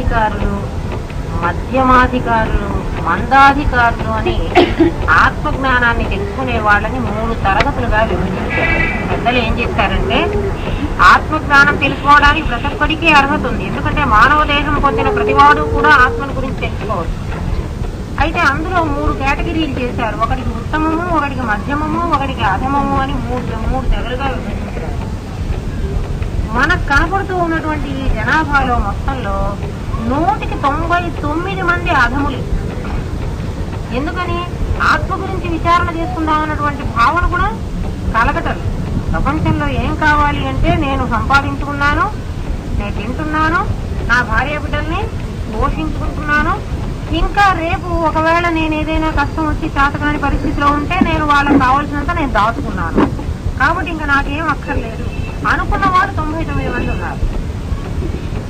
అనాధికారులు, మధ్యమాధికారులు, మందాధికారులు అని ఆత్మజ్ఞానాన్ని తెలుసుకునే వాళ్ళని 3 తరగతులుగా విభజించారు. పెద్దలు ఏం చేశారంటే, ఆత్మజ్ఞానం తెలుసుకోవడానికి ప్రతి ఒక్కడికి అర్హత ఉంది. ఎందుకంటే మానవ దేహం పొందిన ప్రతివాడు కూడా ఆత్మను గురించి తెలుసుకోవచ్చు. అయితే అందులో 3 కేటగిరీలు చేశారు. ఒకటికి ఉత్తమము, ఒకటికి మధ్యమము, ఒకటికి అధమము అని 3 తెగలుగా విభజించారు. మనకు కనపడుతూ ఉన్నటువంటి ఈ జనాభాలో మొత్తంలో 100కి 99 మంది అధములు. ఎందుకని? ఆత్మ గురించి విచారణ చేసుకుందామన్నటువంటి భావన కూడా కలగటం. ప్రపంచంలో ఏం కావాలి అంటే, నేను సంపాదించుకున్నాను, నేను తింటున్నాను, నా భార్య బిడ్డల్ని పోషించుకుంటున్నాను, ఇంకా రేపు ఒకవేళ నేను ఏదైనా కష్టం వచ్చి చేతకాని పరిస్థితిలో ఉంటే నేను వాళ్ళకి కావాల్సినంత నేను దాచుకున్నాను, కాబట్టి ఇంకా నాకేం అక్కర్లేదు అనుకున్న వాళ్ళు 99 మంది ఉన్నారు.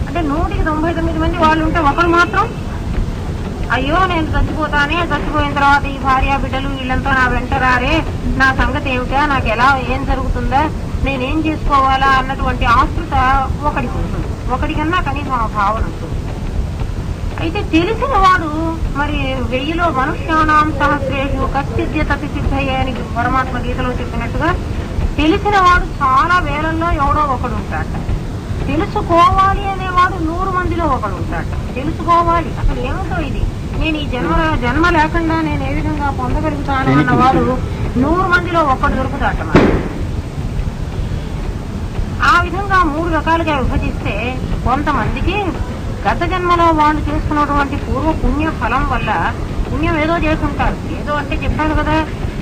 అంటే 100కి 99 మంది వాళ్ళు ఉంటే ఒకరు మాత్రం అయ్యో నేను చచ్చిపోతానే, చచ్చిపోయిన తర్వాత ఈ భార్య బిడ్డలు వీళ్ళంతా నా వెంట రారే, నా సంగతి ఏమిటా, నాకు ఎలా ఏం జరుగుతుందా, నేనేం చేసుకోవాలా అన్నటువంటి ఆతృత ఒకడికి ఉంటుంది. ఒకడికన్నా కనీసం ఆ భావన ఉంటుంది. అయితే తెలిసిన వాడు మరి 1000లో మనుష్యానాం సహస్రేషు కశ్చిద్యతపి సిద్ధయ్యే అని పరమాత్మ గీతలో చెప్పినట్టుగా తెలిసిన వాడు చాలా వేలల్లో ఎవడో ఒకడు ఉంటాట. తెలుసుకోవాలి అనేవాడు 100 మందిలో ఒకడు ఉంటాట. తెలుసుకోవాలి అసలు ఏమిటో ఇది, నేను ఈ జన్మ లేకుండా నేను ఏ విధంగా పొందగలుగుతాను అన్నవాడు 100 మందిలో ఒకడు దొరుకుతాట. మరి ఆ విధంగా 3 రకాలుగా విభజిస్తే కొంతమందికి గత జన్మలో వాళ్ళు చేసుకున్నటువంటి పూర్వ పుణ్య ఫలం వల్ల, పుణ్యం ఏదో చేసుకుంటారు, ఏదో అంటే చెప్పాను కదా,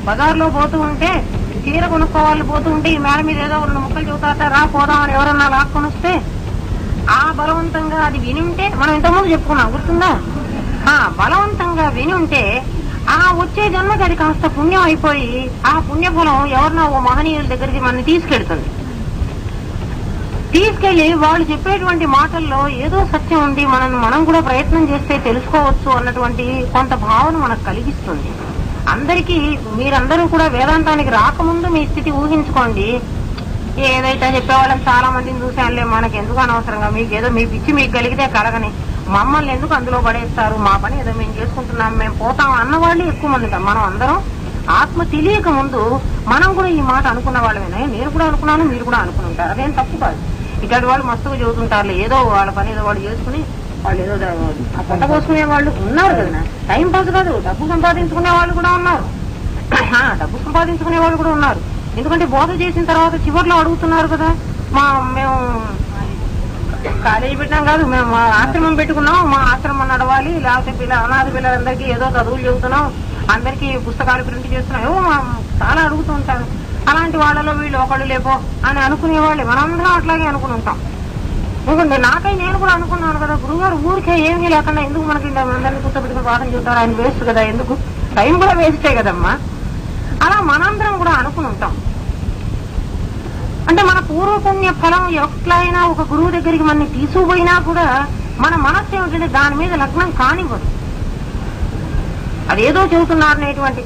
బజార్లో పోతూ ఉంటే చీర కొనుక్కోవాలి పోతూ ఉంటే ఈ మేడ మీద ఏదో 2 ముక్కలు చెబుతారట, రా పోదాం అని ఎవరన్నా లాక్కొని వస్తే ఆ బలవంతంగా అది విని ఉంటే, మనం ఇంతకుముందు చెప్పుకున్నాం గుర్తుందా, బలవంతంగా విని ఉంటే ఆ వచ్చే జన్మకి అది కాస్త పుణ్యం అయిపోయి ఆ పుణ్యఫలం ఎవరినో ఓ మహనీయుల దగ్గరికి మనని తీసుకెళ్తుంది. తీసుకెళ్లి వాళ్ళు చెప్పేటువంటి మాటల్లో ఏదో సత్యం ఉంది, మనం కూడా ప్రయత్నం చేస్తే తెలుసుకోవచ్చు అన్నటువంటి కొంత భావన మనకు కలిగిస్తుంది. అందరికీ మీరందరూ కూడా వేదాంతానికి రాకముందు మీ స్థితి ఊహించుకోండి. ఏదైతే చెప్పేవాళ్ళని చాలా మందిని చూసానులే, మనకి ఎందుకు అనవసరంగా, మీకేదో మీ పిచ్చి మీకు కలిగితే కలగని, మమ్మల్ని ఎందుకు అందులో పడేస్తారు, మా పని ఏదో మేము చేసుకుంటున్నాం, మేము పోతాం అన్నవాళ్ళు ఎక్కువ మంది. మనం అందరం ఆత్మ తెలియక ముందు మనం కూడా ఈ మాట అనుకున్న వాళ్ళమేనా, నేను కూడా అనుకున్నాను, మీరు కూడా అనుకుని ఉంటారు, అదేం తప్పు కాదు. ఇట్లాంటి వాళ్ళు మస్తుగా చదువుతుంటారు, ఏదో వాళ్ళ పని ఏదో వాళ్ళు చేసుకుని వాళ్ళు ఏదో ఆ పొట్ట కోసుకునే వాళ్ళు ఉన్నారు కదా. టైం పాస్ కాదు, డబ్బు సంపాదించుకునే వాళ్ళు కూడా ఉన్నారు, డబ్బు సంపాదించుకునే వాళ్ళు కూడా ఉన్నారు. ఎందుకంటే బోధ చేసిన తర్వాత చివరిలో అడుగుతున్నారు కదా, మేము కాలేజీ పెట్టినాం కాదు, మేము మా ఆశ్రమం పెట్టుకున్నాం, మా ఆశ్రమం నడవాలి, లేకపోతే అనాథ పిల్లలందరికీ ఏదో చదువులు చెబుతున్నాం, అందరికీ పుస్తకాలు ప్రింట్ చేస్తున్నాం, ఏవో చాలా అడుగుతూ ఉంటారు. అలాంటి వాళ్ళలో వీళ్ళు ఒకళ్ళు లేపో అని అనుకునేవాళ్ళే, మనందరం అట్లాగే అనుకుని ఉంటాం. ఎందుకంటే నేను కూడా అనుకున్నాను కదా, గురుగారు ఊరికే ఏమీ లేకుండా ఎందుకు మనకి అందరినీ కూర్చోబెట్టుకుని పాఠం చెబుతారు, ఆయన వేస్ట్ కదా, ఎందుకు టైం కూడా వేస్టే కదమ్మా. అలా మనందరం కూడా అనుకుని ఉంటాం. అంటే మన పూర్వపుణ్య ఫలం ఎట్లయినా ఒక గురువు దగ్గరికి మనని తీసుకుపోయినా కూడా మన మనస్సు ఏమిటంటే దాని మీద లగ్నం కానివ్వదు. అదేదో చెబుతున్నారనేటువంటి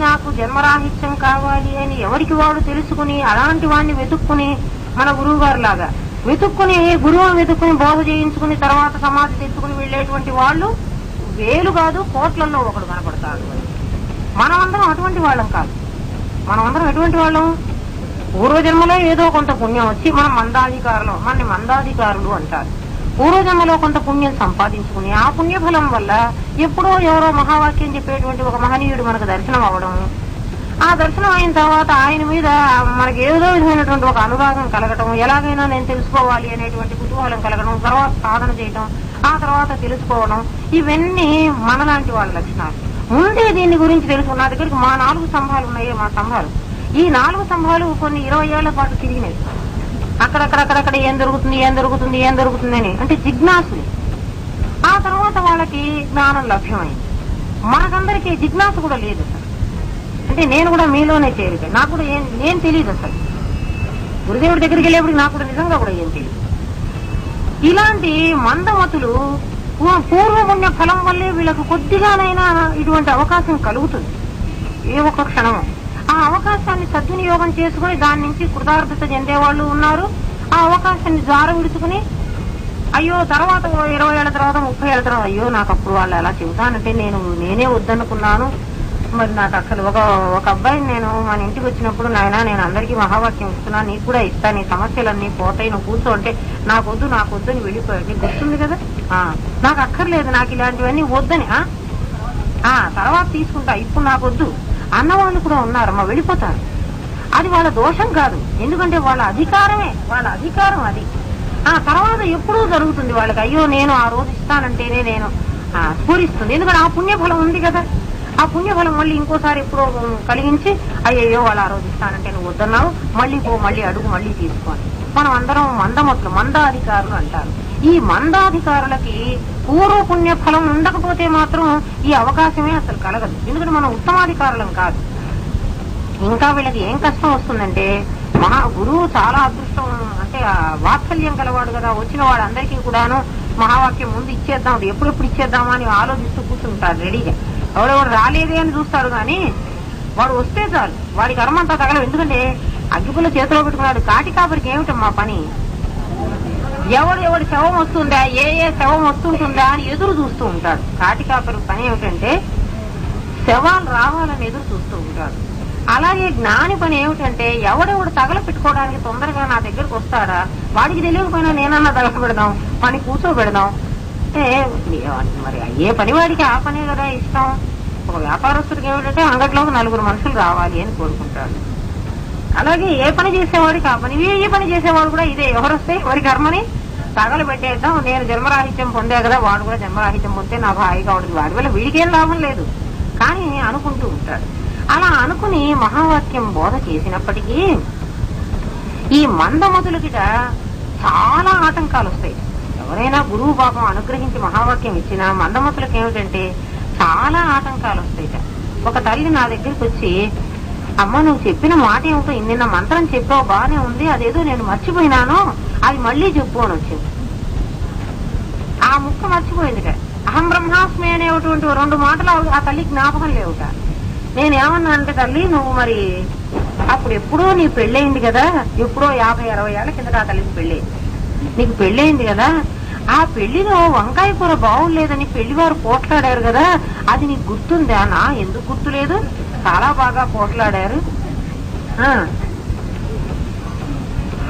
నాకు జన్మరాహిత్యం కావాలి అని ఎవరికి వాడు తెలుసుకుని అలాంటి వాడిని వెతుక్కుని, మన గురువు గారు లాగా వెతుక్కుని గురువుని వెతుక్కుని బోధ చేయించుకుని తర్వాత సమాధి తెచ్చుకుని వెళ్ళేటువంటి వాళ్ళు వేలు కాదు కోట్లలో ఒకడు కనపడతాడు. మనమందరం అటువంటి వాళ్ళం కాదు. మనమందరం ఎటువంటి వాళ్ళం, పూర్వజన్మలో ఏదో కొంత పుణ్యం వచ్చి మనం మనని మందాధికారులు అంటారు. పూర్వజన్మలో కొంత పుణ్యం సంపాదించుకుని ఆ పుణ్యఫలం వల్ల ఎప్పుడో ఎవరో మహావాక్యం చెప్పేటువంటి ఒక మహనీయుడు మనకు దర్శనం అవ్వడం, ఆ దర్శనం అయిన తర్వాత ఆయన మీద మనకి ఏదో విధమైనటువంటి ఒక అనురాగం కలగటం, ఎలాగైనా నేను తెలుసుకోవాలి అనేటువంటి కుతూహలం కలగడం, తర్వాత సాధన చేయటం, ఆ తర్వాత తెలుసుకోవడం, ఇవన్నీ మనలాంటి వాళ్ళ లక్షణాలు. ముందే దీని గురించి తెలుసు. నా దగ్గరికి మా 4 స్తంభాలు ఉన్నాయి, మా స్తంభాలు, ఈ 4 స్తంభాలు కొన్ని 20 ఏళ్ల పాటు తిరిగినాయి. అక్కడక్కడ ఏం జరుగుతుంది అని అంటే జిజ్ఞాసులు. ఆ తర్వాత వాళ్ళకి జ్ఞానం లభ్యమైంది. మనకందరికీ జిజ్ఞాస కూడా లేదు అసలు. అంటే నేను కూడా మీలోనే చేరిక, నాకు కూడా ఏం తెలియదు అసలు. గురుదేవుడి దగ్గరికి వెళ్ళేప్పటికి నాకు కూడా నిజంగా కూడా ఏం తెలియదు. ఇలాంటి మందమతులు పూర్వపుణ్య ఫలం వల్లే వీళ్ళకు కొద్దిగానైనా ఇటువంటి అవకాశం కలుగుతుంది ఏ ఒక్క క్షణము. ఆ అవకాశాన్ని సద్వినియోగం చేసుకుని దాని నుంచి కృతార్థత చెందేవాళ్ళు ఉన్నారు. ఆ అవకాశాన్ని జార విడుచుకుని అయ్యో తర్వాత 20 ఏళ్ల తర్వాత 30 ఏళ్ల తర్వాత అయ్యో నాకు అప్పుడు వాళ్ళు ఎలా చెబుతానంటే నేనే వద్దనుకున్నాను. మరి నాకు అసలు ఒక అబ్బాయిని నేను మన ఇంటికి వచ్చినప్పుడు నాయన నేను అందరికీ మహావాక్యం ఇస్తున్నా, నీకు కూడా ఇస్తాను, నీ సమస్యలన్నీ పోతాయి, నువ్వు కూర్చో అంటే నాకొద్దు అని వెళ్ళిపోయాడు. నీకు గుర్తుంది కదా, నాకు అక్కర్లేదు, నాకు ఇలాంటివన్నీ వద్దని, తర్వాత తీసుకుంటా, ఇప్పుడు నాకొద్దు అన్నవాళ్ళు కూడా ఉన్నారమ్మా, వెళ్ళిపోతారు. అది వాళ్ళ దోషం కాదు, ఎందుకంటే వాళ్ళ అధికారం అది. తర్వాత ఎప్పుడూ జరుగుతుంది వాళ్ళకి, అయ్యో నేను ఆ రోజు ఇస్తానంటేనే నేను స్ఫూరిస్తుంది, ఎందుకంటే ఆ పుణ్యఫలం ఉంది కదా. ఆ పుణ్యఫలం మళ్ళీ ఇంకోసారి ఎప్పుడో కలిగించి అయ్యో వాళ్ళు ఆ రోజు ఇస్తానంటే నువ్వు వద్దన్నావు, మళ్ళీ మళ్ళీ అడుగు, మళ్ళీ తీసుకోని. మనం అందరం మందాధికారులు అంటారు. ఈ మందాధికారులకి పూర్వ పుణ్య ఫలం ఉండకపోతే మాత్రం ఈ అవకాశమే అసలు కలగదు, ఎందుకంటే మనం ఉత్తమాధికారులం కాదు. ఇంకా వీళ్ళకి ఏం కష్టం వస్తుందంటే, గురువు చాలా అదృష్టం, అంటే వాత్సల్యం గలవాడు కదా, వచ్చిన వాడు అందరికీ కూడాను మహావాక్యం ముందు ఇచ్చేద్దాం, ఎప్పుడెప్పుడు ఇచ్చేద్దామా అని ఆలోచిస్తూ కూర్చుంటారు రెడీగా. ఎవడెవడు రాలేదే అని చూస్తారు, కానీ వాడు వస్తే చాలు వాడి కర్మంతా తగలవు. ఎందుకంటే అగ్గిపుల్ల చేతిలో పెట్టుకున్నాడు. కాటి కాపరికి ఏమిటమ్మా పని, ఎవడి శవం వస్తుందా, ఏ శవం వస్తుంటుందా అని ఎదురు చూస్తూ ఉంటాడు. కాటి కాపరికి పని ఏమిటంటే శవాలు రావాలని ఎదురు చూస్తూ ఉంటాడు. అలాగే జ్ఞాని పని ఏమిటంటే ఎవడెవడు తగల పెట్టుకోవడానికి తొందరగా నా దగ్గరకు వస్తాడా, వాడికి తెలియకపోయినా నేనన్నా తగల పెడదాం, పని కూర్చోబెడదాం అంటే మరి ఏ పని వాడికి ఆ పనే కదా ఇష్టం. ఒక వ్యాపారస్తుడికి ఏమిటంటే అంగట్లోకి 4 మనుషులు రావాలి అని కోరుకుంటాడు. అలాగే ఏ పని చేసేవాడికి ఆ పని, ఏ పని చేసేవాడు కూడా ఇదే, ఎవరొస్తే ఎవరి కర్మని తగలు పెట్టేద్దాం, నేను జన్మరాహిత్యం పొందే కదా, వాడు కూడా జన్మరాహిత్యం పొందితే నాకు హాయిగా ఉంటుంది, వాడి వల్ల వీడికేం లాభం లేదు కానీ అనుకుంటూ ఉంటాడు. అలా అనుకుని మహావాక్యం బోధ చేసినప్పటికీ ఈ మందమతులకిట చాలా ఆటంకాలు వస్తాయి. ఎవరైనా గురువు పాపం అనుగ్రహించి మహావాక్యం ఇచ్చినా మందమతులకు ఏమిటంటే చాలా ఆటంకాలు వస్తాయిట. ఒక తల్లి నా దగ్గరికి వచ్చి, అమ్మ నువ్వు చెప్పిన మాట ఏమిటో, నిన్న మంత్రం చెప్పావు బాగానే ఉంది, అదేదో నేను మర్చిపోయినాను, అది మళ్ళీ చెప్పు అని వచ్చింది. ఆ ముక్క మర్చిపోయిందిట. అహం బ్రహ్మాస్మి అనేటువంటి 2 మాటలు ఆ తల్లి జ్ఞాపకం లేవుట. నేనేమన్నా అంటే, తల్లి నువ్వు మరి అప్పుడు ఎప్పుడో నీ పెళ్ళయింది కదా, ఎప్పుడో 50-60 ఏళ్ల కిందట ఆ తల్లికి పెళ్ళయింది, నీకు పెళ్ళయింది కదా, ఆ పెళ్లిలో వంకాయ కూర బాగులేదని పెళ్లివారు పోట్లాడారు కదా, అది నీకు గుర్తుందా? నా ఎందుకు గుర్తులేదు, చాలా బాగా పోట్లాడారు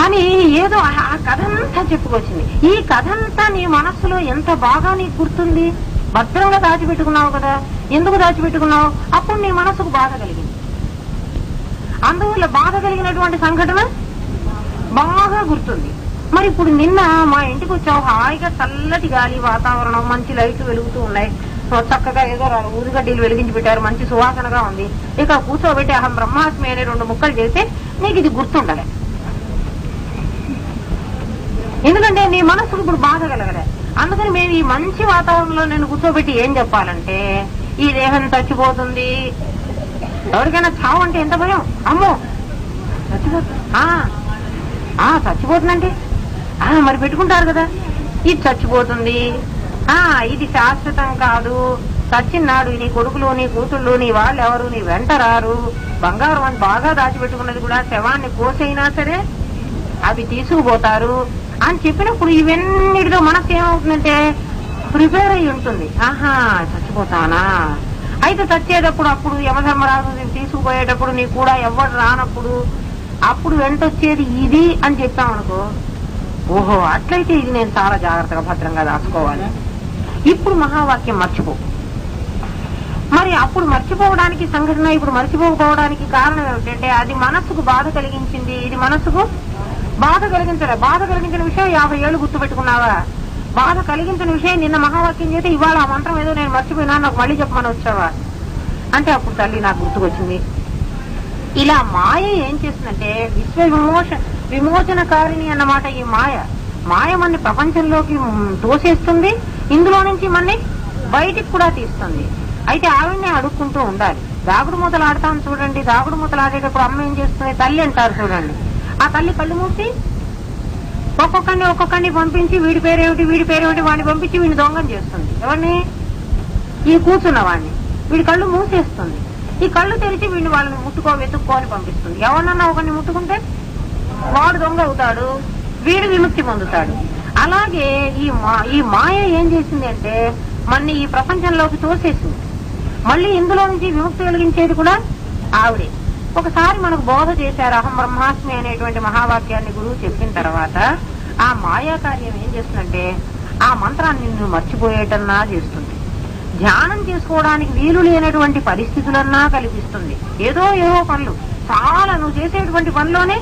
అని ఏదో ఆ కథంతా చెప్పుకొచ్చింది. ఈ కథంతా నీ మనస్సులో ఎంత బాగా నీకు గుర్తుంది, భద్రంగా దాచిపెట్టుకున్నావు కదా, ఎందుకు దాచిపెట్టుకున్నావు? అప్పుడు నీ మనసుకు బాధ కలిగింది, అందువల్ల బాధ కలిగినటువంటి సంఘటన బాగా గుర్తుంది. మరి ఇప్పుడు నిన్న మా ఇంటికి వచ్చావు, హాయిగా చల్లటి గాలి వాతావరణం, మంచి లైట్లు వెలుగుతూ ఉన్నాయి, చక్కగా ఏదో ఊరుగడ్డీలు వెలిగించి పెట్టారు, మంచి సువాసనగా ఉంది, ఇక కూర్చోబెట్టి అహం బ్రహ్మాస్మి అనే 2 ముక్కలు చేస్తే నీకు ఇది గుర్తుండలే, ఎందుకంటే నీ మనస్సుకు ఇప్పుడు బాధ కలగలే. అందుకని మేము ఈ మంచి వాతావరణంలో నేను కూర్చోబెట్టి ఏం చెప్పాలంటే, ఈ దేహం చచ్చిపోతుంది, ఎవరికైనా చావు అంటే ఎంత భయం, అమ్మో చచ్చిపోతుందంటే మరి పెట్టుకుంటారు కదా, ఇది చచ్చిపోతుంది, ఇది శాశ్వతం కాదు, చచ్చిన్నాడు, నీ కొడుకులు నీ కూతుళ్ళు నీ వాళ్ళు ఎవరు నీ వెంట రారు, బంగారం అని బాగా దాచిపెట్టుకున్నది కూడా శవాన్ని కోసైనా సరే అవి తీసుకుపోతారు అని చెప్పినప్పుడు ఇవన్నిటితో మనసు ఏమవుతుందంటే ప్రిపేర్ అయి ఉంటుంది. చచ్చిపోతానా, అయితే చచ్చేటప్పుడు అప్పుడు యమధర్మరాజు తీసుకుపోయేటప్పుడు నీ కూడా ఎవరు రానప్పుడు అప్పుడు వెంటొచ్చేది ఇది అని చెప్పామనుకో, ఓహో అట్లయితే ఇది నేను చాలా జాగ్రత్తగా భద్రంగా దాచుకోవాలి. ఇప్పుడు మహావాక్యం మర్చిపో. మరి అప్పుడు మర్చిపోవడానికి సంఘటన ఇప్పుడు మర్చిపోకపోవడానికి కారణం ఏమిటంటే అది మనస్సుకు బాధ కలిగించింది, ఇది మనస్సుకు బాధ కలిగించలే. బాధ కలిగించిన విషయం 50 ఏళ్ళు గుర్తుపెట్టుకున్నావా, బాధ కలిగించిన విషయం నిన్న మహావాక్యం చేస్తే ఇవాళ ఆ మంత్రం ఏదో నేను మర్చిపోయినా నాకు మళ్ళీ చెప్పమని వచ్చావా అంటే అప్పుడు తల్లి నాకు గుర్తుకొచ్చింది. ఇలా మాయ ఏం చేస్తుందంటే విమోచనకారిణి అన్నమాట. ఈ మాయ మన్ని ప్రపంచంలోకి తోసేస్తుంది, ఇందులో నుంచి మన్ని బయటికి కూడా తీస్తుంది. అయితే ఆవిడనే అడుక్కుంటూ ఉండాలి. దాగుడు మూతలు ఆడతాను చూడండి, దాగుడు మూతలు ఆడేటప్పుడు అమ్మ ఏం చేస్తుంది, తల్లి అంటారు చూడండి, ఆ తల్లి కళ్ళు మూసి ఒక్కొక్కరిని పంపించి వీడి పేరేమిటి వాడిని పంపించి వీడిని దొంగం చేస్తుంది. ఎవరిని? ఈ కూర్చున్న వాడిని. వీడి కళ్ళు మూసేస్తుంది, ఈ కళ్ళు తెరిచి వీడిని వాళ్ళని వెతుక్కో అని పంపిస్తుంది. ఎవరినన్నా ఒకరిని ముట్టుకుంటే వాడు దొంగ అవుతాడు, వీడు విముక్తి పొందుతాడు. అలాగే ఈ మాయ ఏం చేసింది అంటే మన్ని ఈ ప్రపంచంలోకి తోసేసింది. మళ్ళీ ఇందులో నుంచి విముక్తి కలిగించేది కూడా ఆవిడే. ఒకసారి మనకు బోధ చేశారు, అహం బ్రహ్మాస్మి అనేటువంటి మహావాక్యాన్ని గురువు చెప్పిన తర్వాత ఆ మాయా కార్యం ఏం చేస్తుందంటే ఆ మంత్రాన్ని నిన్ను మర్చిపోయేటన్నా చేస్తుంది, ధ్యానం చేసుకోవడానికి వీలు లేనటువంటి పరిస్థితులన్నా కల్పిస్తుంది. ఏదో పనులు చాలా నువ్వు చేసేటువంటి పనిలోనే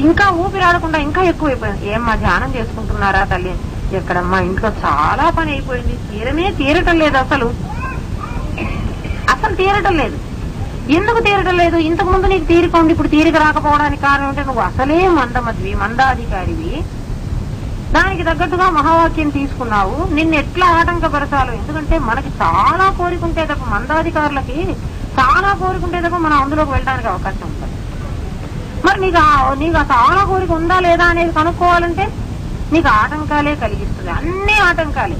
ఇంకా ఊపిరాడకుండా ఇంకా ఎక్కువైపోయింది. ఏమ్మా ధ్యానం చేసుకుంటున్నారా తల్లి? ఎక్కడమ్మా, ఇంట్లో చాలా పని అయిపోయింది, తీరటం లేదు, అసలు తీరటం లేదు. ఎందుకు తీరటం లేదు? ఇంతకు ముందు నీకు తీరిక ఉంది, ఇప్పుడు తీరిక రాకపోవడానికి కారణం అంటే నువ్వు అసలే మందాధికారివి, దానికి తగ్గట్టుగా మహావాక్యం తీసుకున్నావు, నిన్ను ఎట్లా ఆటంకపరచాలో. ఎందుకంటే మనకి చాలా కోరికుంటే తప్ప, మందాధికారులకి చాలా కోరికుంటే తప్ప మనం అందులోకి వెళ్ళడానికి అవకాశం ఉంటుంది. మరి నీకు చాలా కోరిక ఉందా లేదా అనేది కనుక్కోవాలంటే నీకు ఆటంకాలే కలిగిస్తుంది, అన్ని ఆటంకాలే.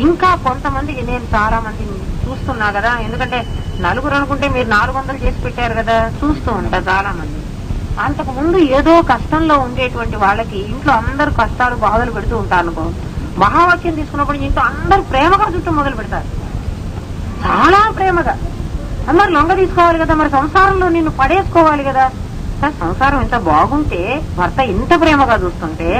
ఇంకా కొంతమందికి నేను చాలా మందిని చూస్తున్నా కదా, ఎందుకంటే నలుగురు అనుకుంటే మీరు 400 చేసి పెట్టారు కదా, చూస్తూ ఉంటా చాలా మంది. అంతకు ముందు ఏదో కష్టంలో ఉండేటువంటి వాళ్ళకి ఇంట్లో అందరు కష్టాలు బాధలు పెడుతూ ఉంటారు అనుకో, మహావాక్యం తీసుకున్నప్పుడు ఇంట్లో అందరూ ప్రేమగా చుట్టూ మొదలు పెడతారు, చాలా ప్రేమగా. అందరు లొంగ తీసుకోవాలి కదా, మరి సంసారంలో నిన్ను పడేసుకోవాలి కదా. సంసారం ఇంత బాగుంటే, భర్త ఇంత ప్రేమగా చూస్తుంటే,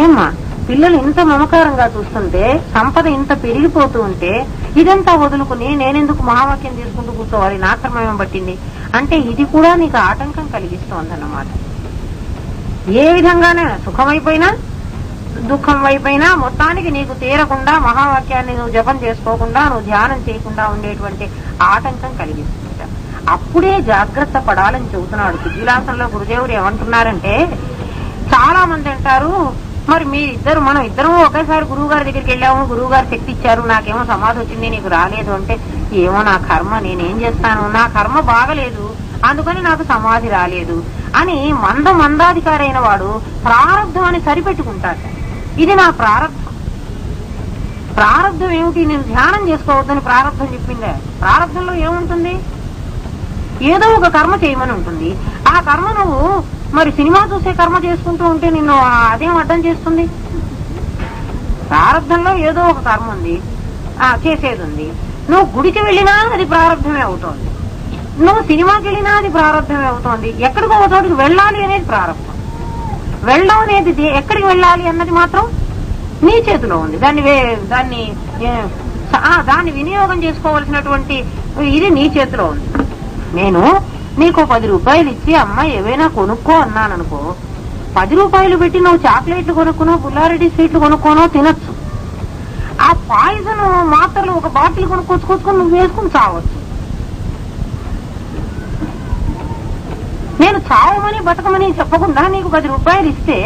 ఏమ్మా పిల్లలు ఇంత మమకారంగా చూస్తుంటే, సంపద ఇంత పెరిగిపోతూ ఉంటే, ఇదంతా వదులుకుని నేనెందుకు మహావాక్యం తీసుకుంటూ కూర్చోవాలి, నా కర్మేమో పట్టింది అంటే ఇది కూడా నీకు ఆటంకం కలిగిస్తోందన్నమాట. ఏ విధంగానే సుఖమైపోయినా దుఃఖం వైపోయినా మొత్తానికి నీకు తీరకుండా, మహావాక్యాన్ని నువ్వు జపం చేసుకోకుండా, నువ్వు ధ్యానం చేయకుండా ఉండేటువంటి ఆటంకం కలిగిస్తుంట. అప్పుడే జాగ్రత్త పడాలని చెబుతున్నాడు. విలాసంలో గురుదేవుడు ఏమంటున్నారంటే, చాలా మంది అంటారు, మరి మనం ఇద్దరం ఒకేసారి గురువు గారి దగ్గరికి వెళ్ళాము, గురువు గారు శక్తి ఇచ్చారు, నాకేమో సమాధి వచ్చింది, నీకు రాలేదు అంటే, ఏమో నా కర్మ, నేనేం చేస్తాను, నా కర్మ బాగలేదు అందుకని నాకు సమాధి రాలేదు అని మందాధికారి అయిన వాడు ప్రారంధం అని సరిపెట్టుకుంటాడు. ఇది నా ప్రారంధం ఏమిటి? నేను ధ్యానం చేసుకోవద్దని ప్రారంధం చెప్పిందే. ప్రారంధంలో ఏముంటుంది? ఏదో ఒక కర్మ చేయమని ఉంటుంది. ఆ కర్మ నువ్వు మరి సినిమా చూసే కర్మ చేసుకుంటూ ఉంటే నిన్ను అదేం అడ్డం చేస్తుంది? ప్రారంధంలో ఏదో ఒక కర్మ ఉంది, చేసేది ఉంది. నువ్వు గుడికి వెళ్ళినా అది ప్రారంధమే అవుతోంది, నువ్వు సినిమాకి వెళ్ళినా అది ప్రారంధమే అవుతోంది. ఎక్కడికో ఒక చోటుకి వెళ్ళాలి అనేది ప్రారంభం. వెళ్ళడం అనేది ఎక్కడికి వెళ్ళాలి అన్నది మాత్రం నీ చేతిలో ఉంది. దాన్ని వినియోగం చేసుకోవాల్సినటువంటి ఇది నీ చేతిలో ఉంది. నేను నీకు 10 రూపాయలు ఇచ్చి అమ్మ ఏవైనా కొనుక్కో అన్నాననుకో, 10 రూపాయలు పెట్టి నువ్వు చాక్లెట్లు కొనుక్కునో, బుల్లారెడ్డి స్వీట్లు కొనుక్కోనో తినొచ్చు. ఆ పాయిజన్ మాత్రలు ఒక బాటిల్ కొనుక్కొచ్చుకొని నువ్వు వేసుకుని చావచ్చు. నేను చావమని బతకమని చెప్పకుండా నీకు 10 రూపాయలు ఇస్తే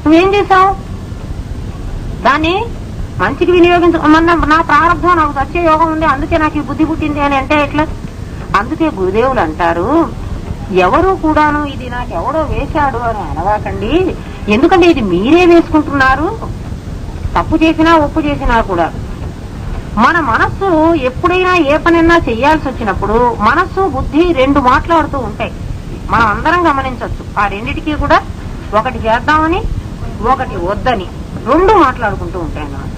నువ్వేం చేశావు? దాన్ని మంచికి వినియోగించమన్నా, నా ప్రారంభం నాకు వచ్చే యోగం ఉంది అందుకే నాకు ఈ బుద్ధి పుట్టింది అని అంటే ఎట్లా? అందుకే గురుదేవులు అంటారు, ఎవరు కూడాను ఇది నాకెవడో వేశాడు అని అనవాకండి. ఎందుకంటే ఇది మీరే వేసుకుంటున్నారు. తప్పు చేసినా ఒప్పు చేసినా కూడా మన మనస్సు ఎప్పుడైనా ఏ పనైనా చెయ్యాల్సి వచ్చినప్పుడు మనస్సు బుద్ధి 2 మాట్లాడుతూ ఉంటాయి. మనం అందరం గమనించవచ్చు. ఆ రెండిటికి కూడా ఒకటి చేద్దామని ఒకటి వద్దని 2 మాట్లాడుకుంటూ ఉంటాయి అన్నమాట.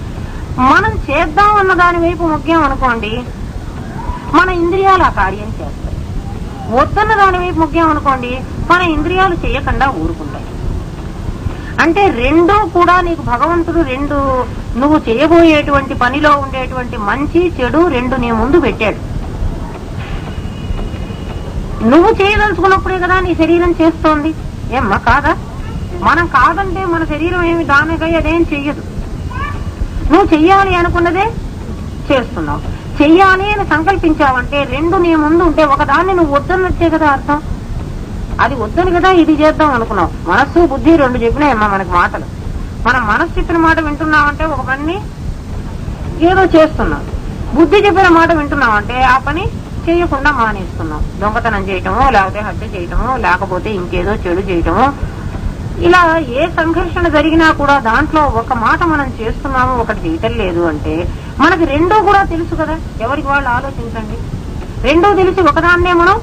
మనం చేద్దాం అన్న దాని వైపు ముఖ్యం అనుకోండి, మన ఇంద్రియాలు ఆ కార్యం చేస్తాయి. వద్దన్న దాని వైపు ముఖ్యం అనుకోండి, మన ఇంద్రియాలు చేయకుండా ఊరుకుంటాయి. అంటే 2 కూడా నీకు భగవంతుడు నువ్వు చేయబోయేటువంటి పనిలో ఉండేటువంటి మంచి చెడు 2 నీ ముందు పెట్టాడు. నువ్వు చేయదలుచుకున్నప్పుడే కదా నీ శరీరం చేస్తోంది. ఏమ్మా కాదా? మనం కాదంటే మన శరీరం ఏమి దానికై అదేం చెయ్యదు. నువ్వు చెయ్యాలి అనుకున్నదే చేస్తున్నావు. చెయ్యాలి అని సంకల్పించావంటే 2 నీ ముందు ఉంటే ఒకదాన్ని నువ్వు వద్దన్నట్టే కదా అర్థం. అది వద్దని కదా ఇది చేద్దాం అనుకున్నావు. మనస్సు బుద్ధి 2 చెప్పినాయమ్మా మనకి మాటలు. మనం మనస్సు చెప్పిన మాట వింటున్నామంటే ఒక పని ఏదో చేస్తున్నాం, బుద్ధి చెప్పిన మాట వింటున్నామంటే ఆ పని చేయకుండా మానేస్తున్నాం. దొంగతనం చేయటమో, లేకపోతే హత్య చేయటమో, లేకపోతే ఇంకేదో చెడు చేయటమో, ఇలా ఏ సంఘర్షణ జరిగినా కూడా దాంట్లో ఒక మాట మనం చేస్తున్నాము, ఒకటి చేయటం లేదు అంటే మనకి 2 కూడా తెలుసు కదా. ఎవరికి వాళ్ళు ఆలోచించండి. 2 తెలిసి ఒకదాన్నే మనం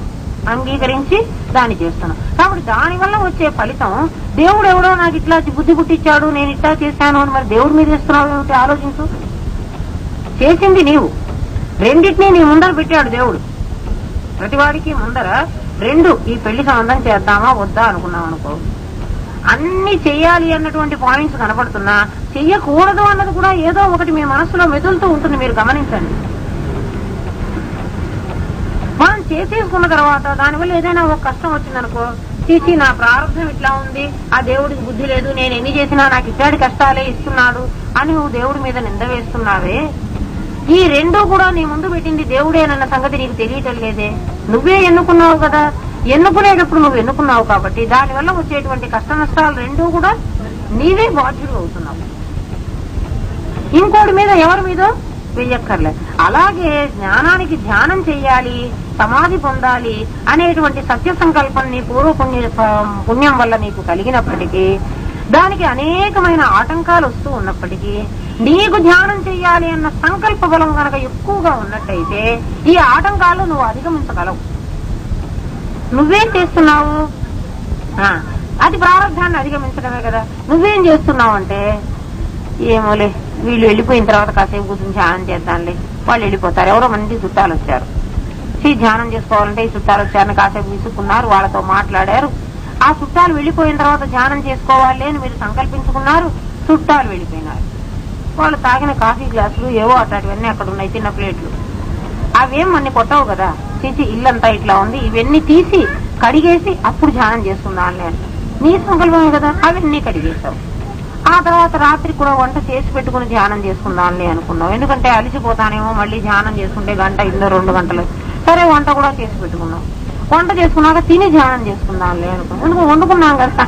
అంగీకరించి దాన్ని చేస్తున్నాం. కాబట్టి దానివల్ల వచ్చే ఫలితం దేవుడు ఎవడో నాకు ఇట్లా బుద్ధి పుట్టించాడు, నేను ఇట్లా చేశాను అని మరి దేవుడి మీద ఇస్తున్నావు ఏమిటి? ఆలోచించు. చేసింది నీవు. రెండింటినీ నీ ముందర పెట్టాడు దేవుడు. ప్రతివాడికి ముందర రెండు, ఈ పెళ్లి సంబంధం చేద్దామా వద్దా అనుకున్నాం అనుకో, అన్ని చెయ్యాలి అన్నటువంటి పాయింట్స్ కనపడుతున్నా చెయ్యకూడదు అన్నది కూడా ఏదో ఒకటి మీ మనసులో మెదులుతూ ఉంటుంది. మీరు గమనించండి. మనం చేసేసుకున్న తర్వాత దానివల్ల ఏదైనా ఒక కష్టం వచ్చిందనుకో, తీసి నా ప్రారంభం ఇట్లా ఉంది, ఆ దేవుడికి బుద్ధి లేదు, నేను ఎన్ని చేసినా నాకు ఇట్లాంటి కష్టాలే ఇస్తున్నాడు అని నువ్వు దేవుడి మీద నింద వేస్తున్నావే. ఈ రెండూ కూడా నీ ముందు పెట్టింది దేవుడేనన్న సంగతి నీకు తెలియటం లేదే. నువ్వే ఎన్నుకున్నావు కదా. ఎన్నుకునేటప్పుడు నువ్వు ఎన్నుకున్నావు కాబట్టి దానివల్ల వచ్చేటువంటి కష్ట నష్టాలు రెండూ కూడా నీవే బాధ్యుడు అవుతున్నావు. ఇంకోటి మీద ఎవరి మీద వెయ్యక్కర్లే. అలాగే జ్ఞానానికి ధ్యానం చెయ్యాలి, సమాధి పొందాలి అనేటువంటి సత్య సంకల్పం నీ పుణ్యం వల్ల నీకు కలిగినప్పటికీ, దానికి అనేకమైన ఆటంకాలు వస్తూ ఉన్నప్పటికీ, నీకు ధ్యానం చెయ్యాలి అన్న సంకల్ప బలం కనుక ఎక్కువగా ఉన్నట్టయితే ఈ ఆటంకాలు నువ్వు అధిగమించగలవు. నువ్వేం చేస్తున్నావు? అది ప్రారంభాన్ని అధిగమించడమే కదా. నువ్వేం చేస్తున్నావు అంటే, ఏమోలే వీళ్ళు వెళ్ళిపోయిన తర్వాత కాసేపు కూర్చొని ధ్యానం చేద్దాంలే, వాళ్ళు వెళ్ళిపోతారు, ఎవరో మంది చుట్టాలు వచ్చారు, ధ్యానం చేసుకోవాలంటే ఈ చుట్టాలు వచ్చారని కాసేపు విసుకున్నారు, వాళ్ళతో మాట్లాడారు. ఆ చుట్టాలు వెళ్ళిపోయిన తర్వాత ధ్యానం చేసుకోవాలి అని మీరు సంకల్పించుకున్నారు, చుట్టాలు వెళ్ళిపోయినారు. వాళ్ళు తాగిన కాఫీ గ్లాసులు ఏవో అట్లాంటివన్నీ అక్కడ ఉన్నాయి, చిన్న ప్లేట్లు, అవేం అన్ని కొట్టవు కదా. తీసి ఇల్లంతా ఇట్లా ఉంది, ఇవన్నీ తీసి కడిగేసి అప్పుడు ధ్యానం చేసుకుందాంలే అని నీ సంకల్పమే కదా. అవన్నీ కడిగేశావు. ఆ తర్వాత రాత్రి కూడా వంట చేసి పెట్టుకుని ధ్యానం చేసుకుందాంలే అనుకున్నావు. ఎందుకంటే అలిసిపోతానేమో మళ్ళీ ధ్యానం చేసుకుంటే గంట 2 గంటలు. సరే వంట కూడా చేసి పెట్టుకున్నావు. వంట చేసుకున్నాక తిని ధ్యానం చేసుకుందాంలే అనుకున్నావు. ఎందుకు వండుకున్నాం కదా.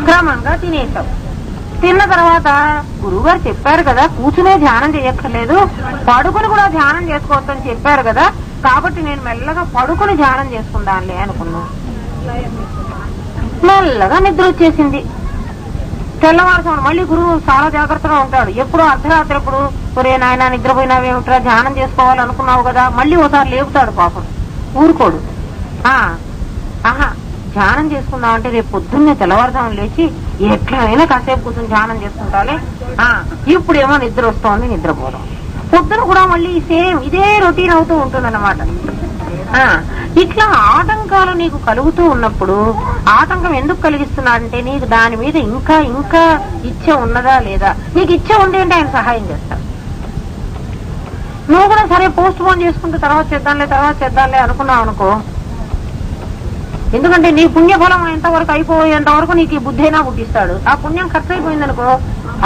క్రమంగా తినేసావు. తిన్న తర్వాత గురువుగారు చెప్పారు కదా కూర్చునే ధ్యానం చేయక్కర్లేదు, పడుకుని కూడా ధ్యానం చేసుకోవచ్చని చెప్పారు కదా, కాబట్టి నేను మెల్లగా పడుకుని ధ్యానం చేసుకుందాంలే అనుకున్నాను. మెల్లగా నిద్ర వచ్చేసింది. తెల్లవారుసాను మళ్ళీ గురువు చాలా జాగ్రత్తగా ఉంటాడు. ఎప్పుడు అర్ధరాత్రి ఎప్పుడు ఒరే నాయన నిద్రపోయినావేమిట్రా, ధ్యానం చేసుకోవాలనుకున్నావు కదా, మళ్ళీ ఒకసారి లేపుతాడు. పాపం ఊరుకోడు. ఆహా ధ్యానం చేసుకుందామంటే రేపు పొద్దున్నే తెల్లవారుజాము లేచి ఎట్లయినా కాసేపు కూర్చొని ధ్యానం చేసుకుంటాలే, ఇప్పుడేమో నిద్ర వస్తోంది, నిద్రపోవడం. పొద్దున కూడా మళ్ళీ సేమ్ ఇదే రొటీన్ అవుతూ ఉంటుందన్నమాట. ఇట్లా ఆటంకాలు నీకు కలుగుతూ ఉన్నప్పుడు, ఆటంకం ఎందుకు కలిగిస్తున్నాడంటే నీకు దాని మీద ఇంకా ఇంకా ఇచ్చ ఉన్నదా లేదా. నీకు ఇచ్చ ఉంది అంటే ఆయన సహాయం చేస్తాడు. నువ్వు కూడా సరే పోస్ట్ పోన్ చేసుకుంటూ తర్వాత చేద్దాంలే అనుకున్నావు అనుకో, ఎందుకంటే నీ పుణ్యఫలం ఎంతవరకు అయిపోయేంత వరకు నీకు ఈ బుద్ధి అయినా పుట్టిస్తాడు. ఆ పుణ్యం ఖర్చు అయిపోయిందనుకో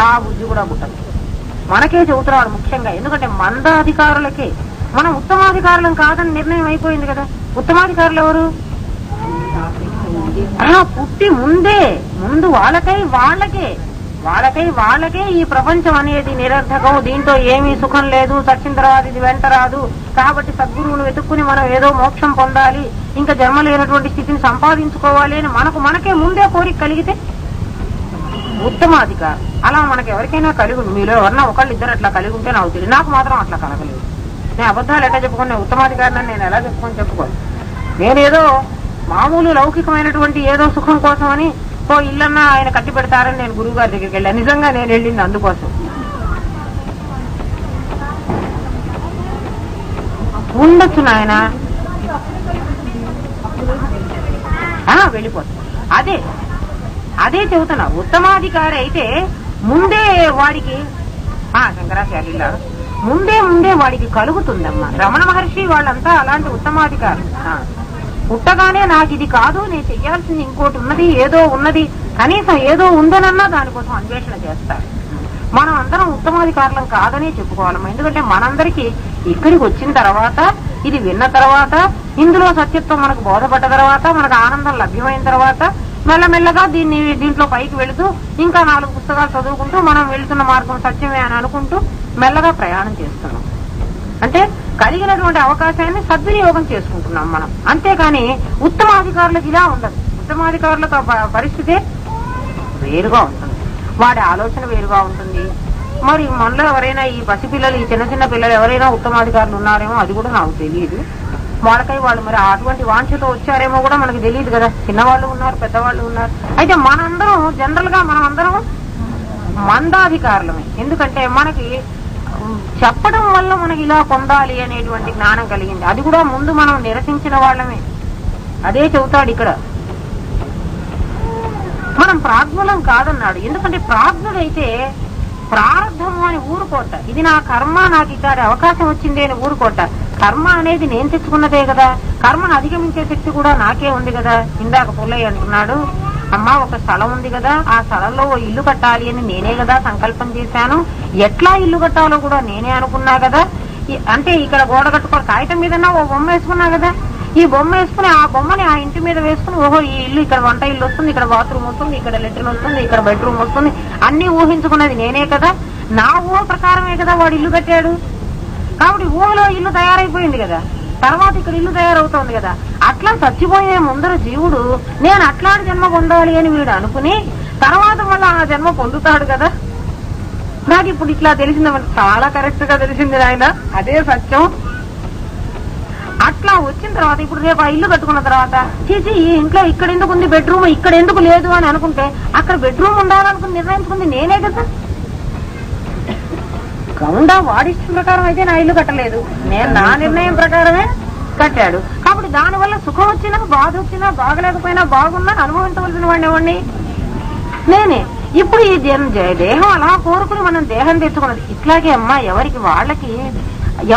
ఆ బుద్ధి కూడా పుట్టదు. మనకే చెబుతున్నాడు ముఖ్యంగా. ఎందుకంటే మందాధికారులకే, మనం ఉత్తమాధికారులం కాదని నిర్ణయం అయిపోయింది కదా. ఉత్తమాధికారులు ఎవరు? పుట్టి ముందు వాళ్ళకే ఈ ప్రపంచం అనేది నిరర్థకం, దీంతో ఏమీ సుఖం లేదు, చచ్చిన తర్వాత ఇది వెంట రాదు, కాబట్టి సద్గురువును వెతుక్కుని మనం ఏదో మోక్షం పొందాలి, ఇంకా జన్మ లేనటువంటి స్థితిని సంపాదించుకోవాలి అని మనకే ముందే కోరిక కలిగితే ఉత్తమాధికారం. అలా మనకు ఎవరికైనా కలిగి, మీలో ఎవరన్నా ఒకళ్ళు ఇద్దరు అట్లా కలిగి ఉంటే నాకు తెలియదు. నాకు మాత్రం అట్లా కలగలేదు. నేను అబద్ధాలు ఎట్లా చెప్పుకుని ఉత్తమాధికారిని నేను ఎలా చెప్పుకోను. నేనేదో మామూలు లౌకికమైనటువంటి ఏదో సుఖం కోసం అని ఇల్లన్నా ఆయన కట్టి పెడతారని నేను గురువు గారి దగ్గరికి వెళ్ళాను. నిజంగా నేను వెళ్ళింది అందుకోసం. ఉండొచ్చు నాయన, వెళ్ళిపోతాను. అదే చెబుతున్నా. ఉత్తమాధికారి అయితే ముందే వాడికి శంకరాచార్యుల ముందే వాడికి కలుగుతుందమ్మా. రమణ మహర్షి వాళ్ళంతా అలాంటి ఉత్తమాధికారులు. పుట్టగానే నాకు ఇది కాదు, నేను చెయ్యాల్సింది ఇంకోటి ఉన్నది, ఏదో ఉన్నది, కనీసం ఏదో ఉందనన్నా దానికోసం అన్వేషణ చేస్తారు. మనం అందరం ఉత్తమాధికారులం కాదనే చెప్పుకోవాలమ్మా. ఎందుకంటే మనందరికీ ఇక్కడికి వచ్చిన తర్వాత, ఇది విన్న తర్వాత, ఇందులో సత్యత్వం మనకు బోధపడ్డ తర్వాత, మనకు ఆనందం లభ్యమైన తర్వాత మెల్లమెల్లగా దీంట్లో పైకి వెళుతూ ఇంకా 4 పుస్తకాలు చదువుకుంటూ మనం వెళుతున్న మార్గం సత్యమే అని అనుకుంటూ మెల్లగా ప్రయాణం చేస్తున్నాం. అంటే కలిగినటువంటి అవకాశాన్ని సద్వినియోగం చేసుకుంటున్నాం మనం. అంతేకాని ఉత్తమాధికారులకు ఇలా ఉండదు. ఉత్తమాధికారులకు పరిస్థితి వేరుగా ఉంటుంది, వాడి ఆలోచన వేరుగా ఉంటుంది. మరి మనలో ఎవరైనా ఈ పసిపిల్లలు, ఈ చిన్న పిల్లలు ఎవరైనా ఉత్తమాధికారులు ఉన్నారేమో అది కూడా నాకు తెలియదు. వాళ్ళకై వాళ్ళు మరి అటువంటి వాంఛతో వచ్చారేమో కూడా మనకు తెలియదు కదా. చిన్నవాళ్ళు ఉన్నారు, పెద్దవాళ్ళు ఉన్నారు. అయితే మనందరం జనరల్ గా మనం అందరం మందాధికారులమే. ఎందుకంటే మనకి చెప్పడం వల్ల మనకి ఇలా పొందాలి అనేటువంటి జ్ఞానం కలిగింది. అది కూడా ముందు మనం నిరసించిన వాళ్ళమే. అదే చెబుతాడు ఇక్కడ. మనం ప్రాజ్ఞులం కాదన్నాడు. ఎందుకంటే ప్రాజ్ఞుడైతే ప్రారంధము అని ఊరుకోట. ఇది నా కర్మ, నాకు ఇట్లాంటి అవకాశం వచ్చింది అని ఊరుకోట. కర్మ అనేది నేను తెచ్చుకున్నదే కదా, కర్మను అధిగమించే శక్తి కూడా నాకే ఉంది కదా. ఇందాక పుల్లయ్య అంటున్నాడు, అమ్మా ఒక స్థలం ఉంది కదా, ఆ స్థలంలో ఓ ఇల్లు కట్టాలి అని నేనే కదా సంకల్పం చేశాను. ఎట్లా ఇల్లు కట్టాలో కూడా నేనే అనుకున్నా కదా. అంటే ఇక్కడ గోడ కట్టుకో కాగితం మీదన్నా ఓ బొమ్మ వేసుకున్నా కదా. ఈ బొమ్మ వేసుకుని ఆ బొమ్మని ఆ ఇంటి మీద వేసుకుని ఓహో ఈ ఇల్లు ఇక్కడ వంట ఇల్లు వస్తుంది, ఇక్కడ బాత్రూమ్ వస్తుంది, ఇక్కడ లెట్రిన్ వస్తుంది, ఇక్కడ బెడ్రూమ్ వస్తుంది, అన్ని ఊహించుకున్నది నేనే కదా. నా ఊహ ప్రకారమే కదా వాడు ఇల్లు కట్టాడు. కాబట్టి ఊహలో ఇల్లు తయారైపోయింది కదా, తర్వాత ఇక్కడ ఇల్లు తయారవుతోంది కదా. అట్లా చచ్చిపోయే ముందర జీవుడు నేను అట్లాంటి జన్మ పొందాలి అని వీడు అనుకుని తర్వాత మళ్ళీ ఆ జన్మ పొందుతాడు కదా. నాకు ఇప్పుడు ఇట్లా తెలిసింది, చాలా కరెక్ట్ గా తెలిసింది ఆయన, అదే సత్యం. అట్లా వచ్చిన తర్వాత ఇప్పుడు రేపు ఆ ఇల్లు కట్టుకున్న తర్వాత చేసి ఈ ఇంట్లో ఇక్కడ ఎందుకు ఉంది బెడ్రూమ్, ఇక్కడ ఎందుకు లేదు అని అనుకుంటే అక్కడ బెడ్రూమ్ ఉండాలనుకుని నిర్ణయించుకుంది నేనే కదా. కాకుండా వాడిష్టం ప్రకారం అయితే నా ఇల్లు కట్టలేదు, నేను నా నిర్ణయం ప్రకారమే కట్టాడు. కాబట్టి దానివల్ల సుఖం వచ్చినా బాధ వచ్చినా బాగలేకపోయినా బాగున్నా అనుభవించవలసిన వాడిని నేనే. ఇప్పుడు ఈ దేహం అలా కోరుకుని మనం దేహం తెచ్చుకున్నది. ఇట్లాగే అమ్మా ఎవరికి వాళ్ళకి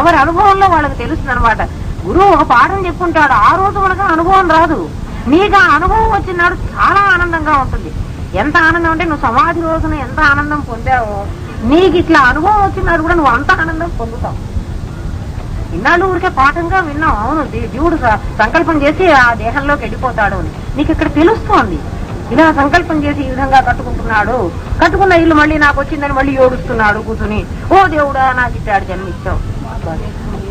ఎవరి అనుభవంలో వాళ్ళకి తెలుస్తుంది అనమాట. గురువు ఒక పాఠం చెప్పుకుంటాడు, ఆ రోజు మనకు అనుభవం రాదు. నీకు ఆ అనుభవం వచ్చినాడు చాలా ఆనందంగా ఉంటుంది. ఎంత ఆనందం అంటే నువ్వు సమాధి రోజున ఎంత ఆనందం పొందావో నీకు ఇట్లా అనుభవం వచ్చినాడు కూడా నువ్వు అంత ఆనందం పొందుతావు. ఇన్నాళ్ళు ఊరికే పాఠంగా విన్నావు, అవును జీవుడు సంకల్పం చేసి ఆ దేహంలోకి వెళ్ళిపోతాడు అని. నీకు ఇక్కడ తెలుస్తోంది ఇలా సంకల్పం చేసి ఈ విధంగా కట్టుకుంటున్నాడు, కట్టుకున్న ఇల్లు మళ్ళీ నాకు వచ్చిందని మళ్ళీ ఏడుస్తున్నాడు కూర్చుని, ఓ దేవుడా నాకు ఇచ్చాడు జన్మిచ్చావు.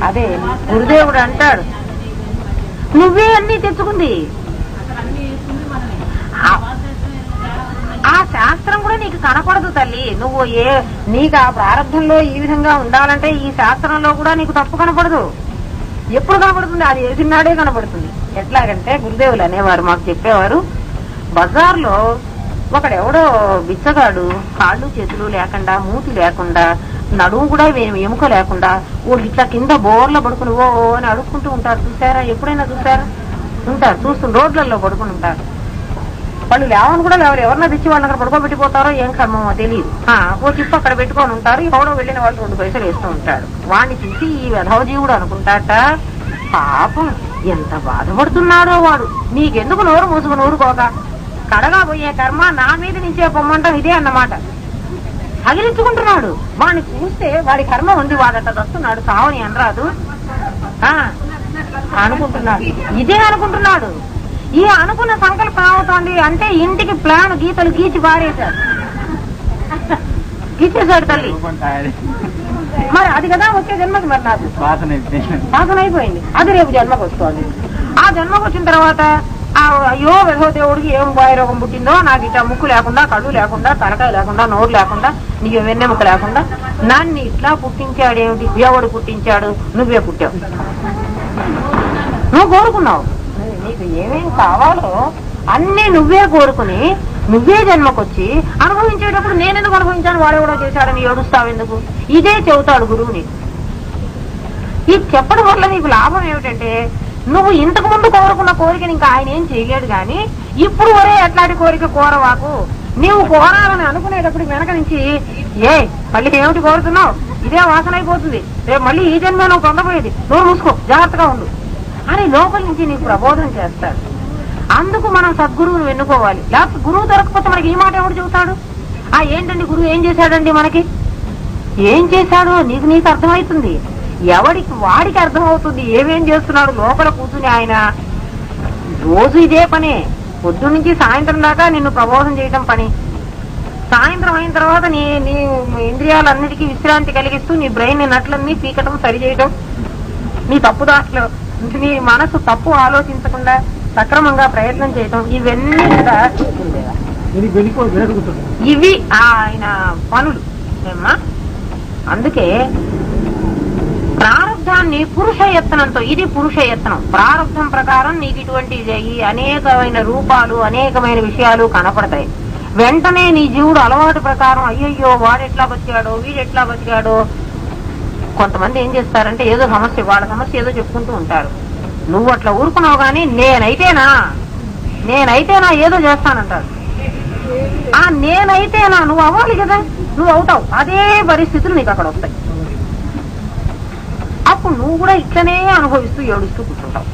అదే గురుదేవుడు అంటాడు, నువ్వే అన్ని తెచ్చుకుంది. ఆ శాస్త్రం కూడా నీకు కనపడదు తల్లి. నువ్వు నీకు ఆ ప్రారంభంలో ఈ విధంగా ఉండాలంటే ఈ శాస్త్రంలో కూడా నీకు తప్పు కనపడదు. ఎప్పుడు కనపడుతుంది? అది వేసినాడే కనపడుతుంది. ఎట్లాగంటే గురుదేవులు అనేవారు, మాకు చెప్పేవారు, బజార్లో ఒకడెవడో బిచ్చగాడు కాళ్ళు చేతులు లేకుండా, మూతి లేకుండా, నడుము కూడా ఎముక లేకుండా ఓడి ఇట్లా కింద బోర్లో పడుకుని ఓ అని అడుక్కుంటూ ఉంటారు. చూసారా? ఎప్పుడైనా చూసారా? ఉంటారు, చూస్తున్న రోడ్లలో పడుకుని ఉంటారు. వాళ్ళు లేవని కూడా లేవరు. ఎవరన్నా తెచ్చి వాళ్ళని అక్కడ పడుకోబెట్టిపోతారో ఏం కర్మమో తెలియదు. ఓ చిప్పు అక్కడ పెట్టుకొని ఉంటారు. ఎవడో వెళ్ళిన వాళ్ళు 2 పైసలు వేస్తూ ఉంటాడు. వాడిని చూసి ఈ వెధవజీవుడు అనుకుంటాట, పాపం ఎంత బాధపడుతున్నాడో వాడు, నీకెందుకు నోరు మూసుకుని ఊరుకోక, కడగా పోయే కర్మ నా మీద నుంచే పొమ్మంటాం ఇదే అన్నమాట. అగిలించుకుంటున్నాడు. వాడిని చూస్తే వాడి కర్మ ఉంది, వాడట వస్తున్నాడు, సావని అనరాదు అనుకుంటున్నాడు. ఇదే అనుకుంటున్నాడు. ఈ అనుకున్న సంకల్పం అవుతోంది అంటే ఇంటికి ప్లాన్ గీతలు గీచి పారేశాడు, గీచేశాడు తల్లి. మరి అది కదా వచ్చే జన్మకి మరి నాకు శాసన అయిపోయింది. అది రేపు జన్మకు వస్తుంది. ఆ జన్మకు వచ్చిన తర్వాత అయ్యో దేవుడికి ఏం రోగం పుట్టిందో, నాకు ఇట్లా ముక్కు లేకుండా, కళ్ళు లేకుండా, తలకాయ లేకుండా, నోరు లేకుండా, నీకు వెన్నెముక లేకుండా నన్ను ఇట్లా పుట్టించాడేమిటి? ఎవడు పుట్టించాడు? నువ్వే పుట్టావు, నువ్వు కోరుకున్నావు. నీకు ఏమేం కావాలో అన్నీ నువ్వే కోరుకుని నువ్వే జన్మకొచ్చి అనుభవించేటప్పుడు నేనెందుకు అనుభవించాను, వాడెవడో చేశాడని ఏడుస్తావెందుకు? ఇదే చెబుతాడు గురువు నీకు. ఇది చెప్పడం వల్ల నీకు లాభం ఏమిటంటే, నువ్వు ఇంతకు ముందు కోరుకున్న కోరికని ఇంకా ఆయన ఏం చేయలేడు, కానీ ఇప్పుడు ఒరే ఎట్లాంటి కోరిక కోరవాకు, నీవు కోరాలని అనుకునేటప్పుడు వెనక నుంచి మళ్ళీ ఏమిటి కోరుతున్నావు, ఇదే వాసన అయిపోతుంది, రేపు మళ్ళీ ఈ జన్మ నువ్వు పొందబోయేది, నోరు మూసుకో, జాగ్రత్తగా ఉండు అని లోపల నుంచి నీకు ప్రబోధం చేస్తాడు. అందుకు మనం సద్గురువును ఎన్నుకోవాలి. లేకపోతే గురువు దొరకపోతే మనకి ఈ మాట ఎవడు చెబుతాడు? ఏంటండి గురువు ఏం చేశాడండి, మనకి ఏం చేశాడో నీకు అర్థమవుతుంది. ఎవడికి వాడికి అర్థమవుతుంది ఏమేం చేస్తున్నాడు. లోపల కూర్చుని ఆయన రోజు ఇదే పనే, పొద్దు నుంచి సాయంత్రం దాకా నిన్ను ప్రబోధం చేయటం పని. సాయంత్రం అయిన తర్వాత నీ ఇంద్రియాలన్నిటికీ విశ్రాంతి కలిగిస్తూ నీ బ్రెయిన్ నట్లన్నీ పీకటం, సరి చేయటం, నీ తప్పు దాంట్లో నీ మనసు తప్పు ఆలోచించకుండా సక్రమంగా ప్రయత్నం చేయటం, ఇవన్నీ కూడా ఇవి ఆయన పనులు. అందుకే ప్రారంభాన్ని దాన్ని పురుష యత్నంతో, ఇది పురుష యత్నం. ప్రారంభం ప్రకారం నీకు ఇటువంటి ఈ అనేకమైన రూపాలు అనేకమైన విషయాలు కనపడతాయి. వెంటనే నీ జీవుడు అలవాటు ప్రకారం అయ్యయ్యో వాడెట్లా బతికాడో వీడెట్లా బతికాడో. కొంతమంది ఏం చేస్తారంటే ఏదో సమస్య, వాళ్ళ సమస్య ఏదో చెప్పుకుంటూ ఉంటారు. నువ్వు అట్లా ఊరుకున్నావు కానీ నేనైతేనా ఏదో చేస్తానంటారు. ఆ నేనైతేనా నువ్వు అవ్వాలి కదా, నువ్వు అవుతావు. అదే పరిస్థితులు నీకు అక్కడ వస్తాయి. అప్పుడు నువ్వు కూడా ఇట్లనే అనుభవిస్తూ ఏడుస్తూ కూర్చుంటావు.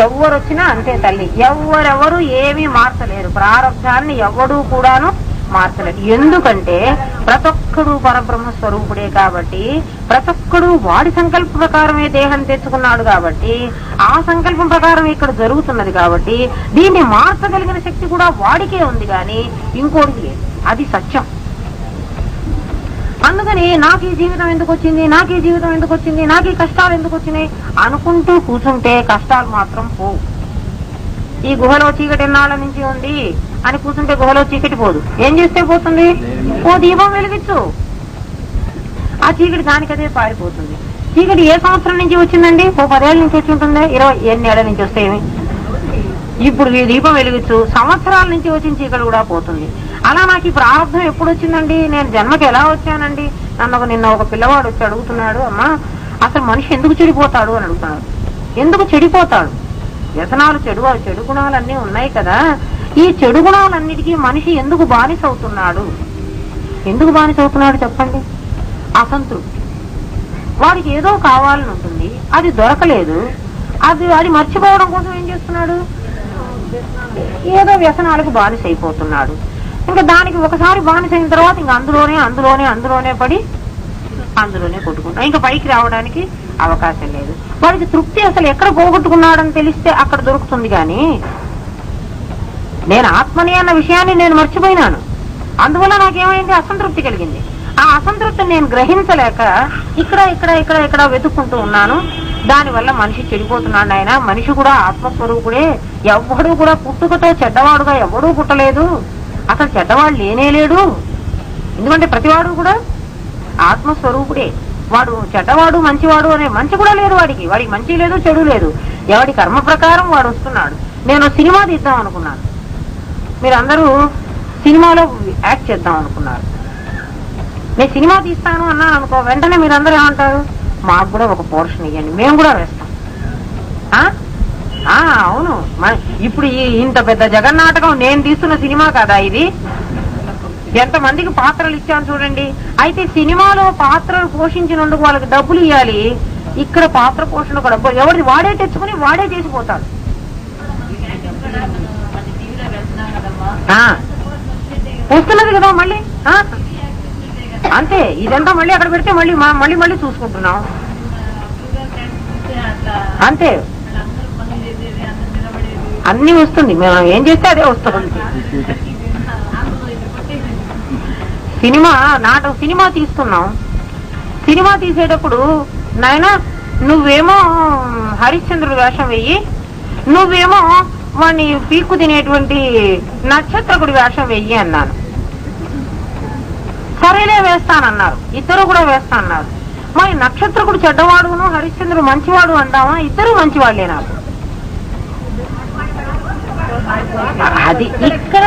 ఎవ్వరు వచ్చినా అంతే తల్లి, ఎవరెవరు ఏమీ మార్చలేరు. ప్రారంధాన్ని ఎవడూ కూడాను మార్చలేడు. ఎందుకంటే ప్రతొక్కడు పరబ్రహ్మ స్వరూపుడే కాబట్టి, ప్రతొక్కడు వాడి సంకల్ప ప్రకారమే దేహం తెచ్చుకున్నాడు కాబట్టి, ఆ సంకల్పం ప్రకారం ఇక్కడ జరుగుతున్నది కాబట్టి దీన్ని మార్చగలిగిన శక్తి కూడా వాడికే ఉంది కానీ ఇంకోటికి లేదు. అది సత్యం. అందుకని నాకు ఈ జీవితం ఎందుకు వచ్చింది, నాకు ఈ జీవితం ఎందుకు వచ్చింది, నాకు ఈ కష్టాలు ఎందుకు వచ్చినాయి అనుకుంటూ కూర్చుంటే కష్టాలు మాత్రం పోవు. ఈ గుహలో చీకటి ఎన్నాళ్ళ నుంచి ఉంది అని కూర్చుంటే గుహలో చీకటి పోదు. ఏం చేస్తే పోతుంది? ఓ దీపం వెలిగించు, ఆ చీకటి దానికదే పారిపోతుంది. చీకటి ఏ సంవత్సరం నుంచి వచ్చిందండి? ఓ 10 ఏళ్ళ నుంచి వచ్చి ఉంటుందా? 20 ఎన్ని ఏళ్ల నుంచి వస్తాయేమి? ఇప్పుడు ఈ దీపం వెలిగించు, సంవత్సరాల నుంచి వచ్చిన చీకటి కూడా పోతుంది. అలా నాకు ఈ ప్రారంభం ఎప్పుడు వచ్చిందండి, నేను జన్మకి ఎలా వచ్చానండి? నిన్న ఒక పిల్లవాడు వచ్చి అడుగుతున్నాడు, అమ్మా అసలు మనిషి ఎందుకు చెడిపోతాడు అని అడుగుతున్నాడు. ఎందుకు చెడిపోతాడు? వ్యసనాలు, చెడు గుణాలన్నీ ఉన్నాయి కదా, ఈ చెడు గుణాలన్నిటికీ మనిషి ఎందుకు బానిస అవుతున్నాడు? ఎందుకు బానిస అవుతున్నాడు చెప్పండి? అసంతృప్తి. వాడికి ఏదో కావాలని ఉంటుంది, అది దొరకలేదు, అది మర్చిపోవడం కోసం ఏం చేస్తున్నాడు? ఏదో వ్యసనాలకు బానిస అయిపోతున్నాడు. ఇంకా దానికి ఒకసారి బానిస అయిన తర్వాత ఇంకా అందులోనే పడి అందులోనే కొట్టుకుంటాడు. ఇంకా పైకి రావడానికి అవకాశం లేదు. వాడికి తృప్తి అసలు ఎక్కడ పోగొట్టుకున్నాడని తెలిస్తే అక్కడ దొరుకుతుంది. కానీ నేను ఆత్మని అన్న విషయాన్ని నేను మర్చిపోయినాను, అందువల్ల నాకేమైంది? అసంతృప్తి కలిగింది. ఆ అసంతృప్తిని నేను గ్రహించలేక ఇక్కడ వెతుక్కుంటూ ఉన్నాను. దానివల్ల మనిషి చెడిపోతున్నాడు. ఆయన మనిషి కూడా ఆత్మస్వరూపుడే. ఎవ్వడూ కూడా పుట్టుకతో చెడ్డవాడుగా ఎవడూ పుట్టలేదు. అసలు చెడ్డవాడు లేనేలేడు. ఎందుకంటే ప్రతివాడు కూడా ఆత్మస్వరూపుడే. వాడు చెడ్డవాడు మంచివాడు అనే మంచి కూడా లేదు వాడికి మంచి లేదు చెడు లేదు. ఎవడి కర్మ ప్రకారం వాడు వస్తున్నాడు. నేను సినిమా తీద్దాం అనుకున్నాను, మీరందరూ సినిమాలో యాక్ట్ చేద్దాం అనుకున్నారు. నేను సినిమా తీస్తాను అన్నాను అనుకో, వెంటనే మీరందరూ ఏమంటారు? మాకు కూడా ఒక పోర్షన్ ఇవ్వండి, మేము కూడా వేస్తాం. అవును, ఇప్పుడు ఇంత పెద్ద జగన్నాటకం నేను తీస్తున్న సినిమా కదా ఇది, ఎంతమందికి పాత్రలు ఇచ్చాను చూడండి. అయితే సినిమాలో పాత్రలు పోషించినందుకు వాళ్ళకి డబ్బులు ఇవ్వాలి, ఇక్కడ పాత్ర పోషణకు డబ్బులు ఎవరిది వాడే తెచ్చుకుని వాడే చేసిపోతాడు. వస్తున్నది కదా మళ్ళీ, అంతే. ఇదంతా మళ్ళీ అక్కడ పెడితే మళ్ళీ చూసుకుంటున్నాం, అంతే. అన్ని వస్తుంది, మేము ఏం చేస్తే అదే వస్తుంది. సినిమా తీస్తున్నాం. సినిమా తీసేటప్పుడు నాయనా నువ్వేమో హరిశ్చంద్రుడు వేషం వెయ్యి, నువ్వేమో వాడిని పీక్కు తినేటువంటి నక్షత్రకుడి వేషం వెయ్యి అన్నాను. సరేలే వేస్తానన్నారు, ఇద్దరు కూడా వేస్తానన్నారు. మరి నక్షత్రకుడు చెడ్డవాడును హరిశ్చంద్రుడు మంచివాడు అందామా? ఇద్దరు మంచివాళ్లే నాకు. అది ఇక్కడ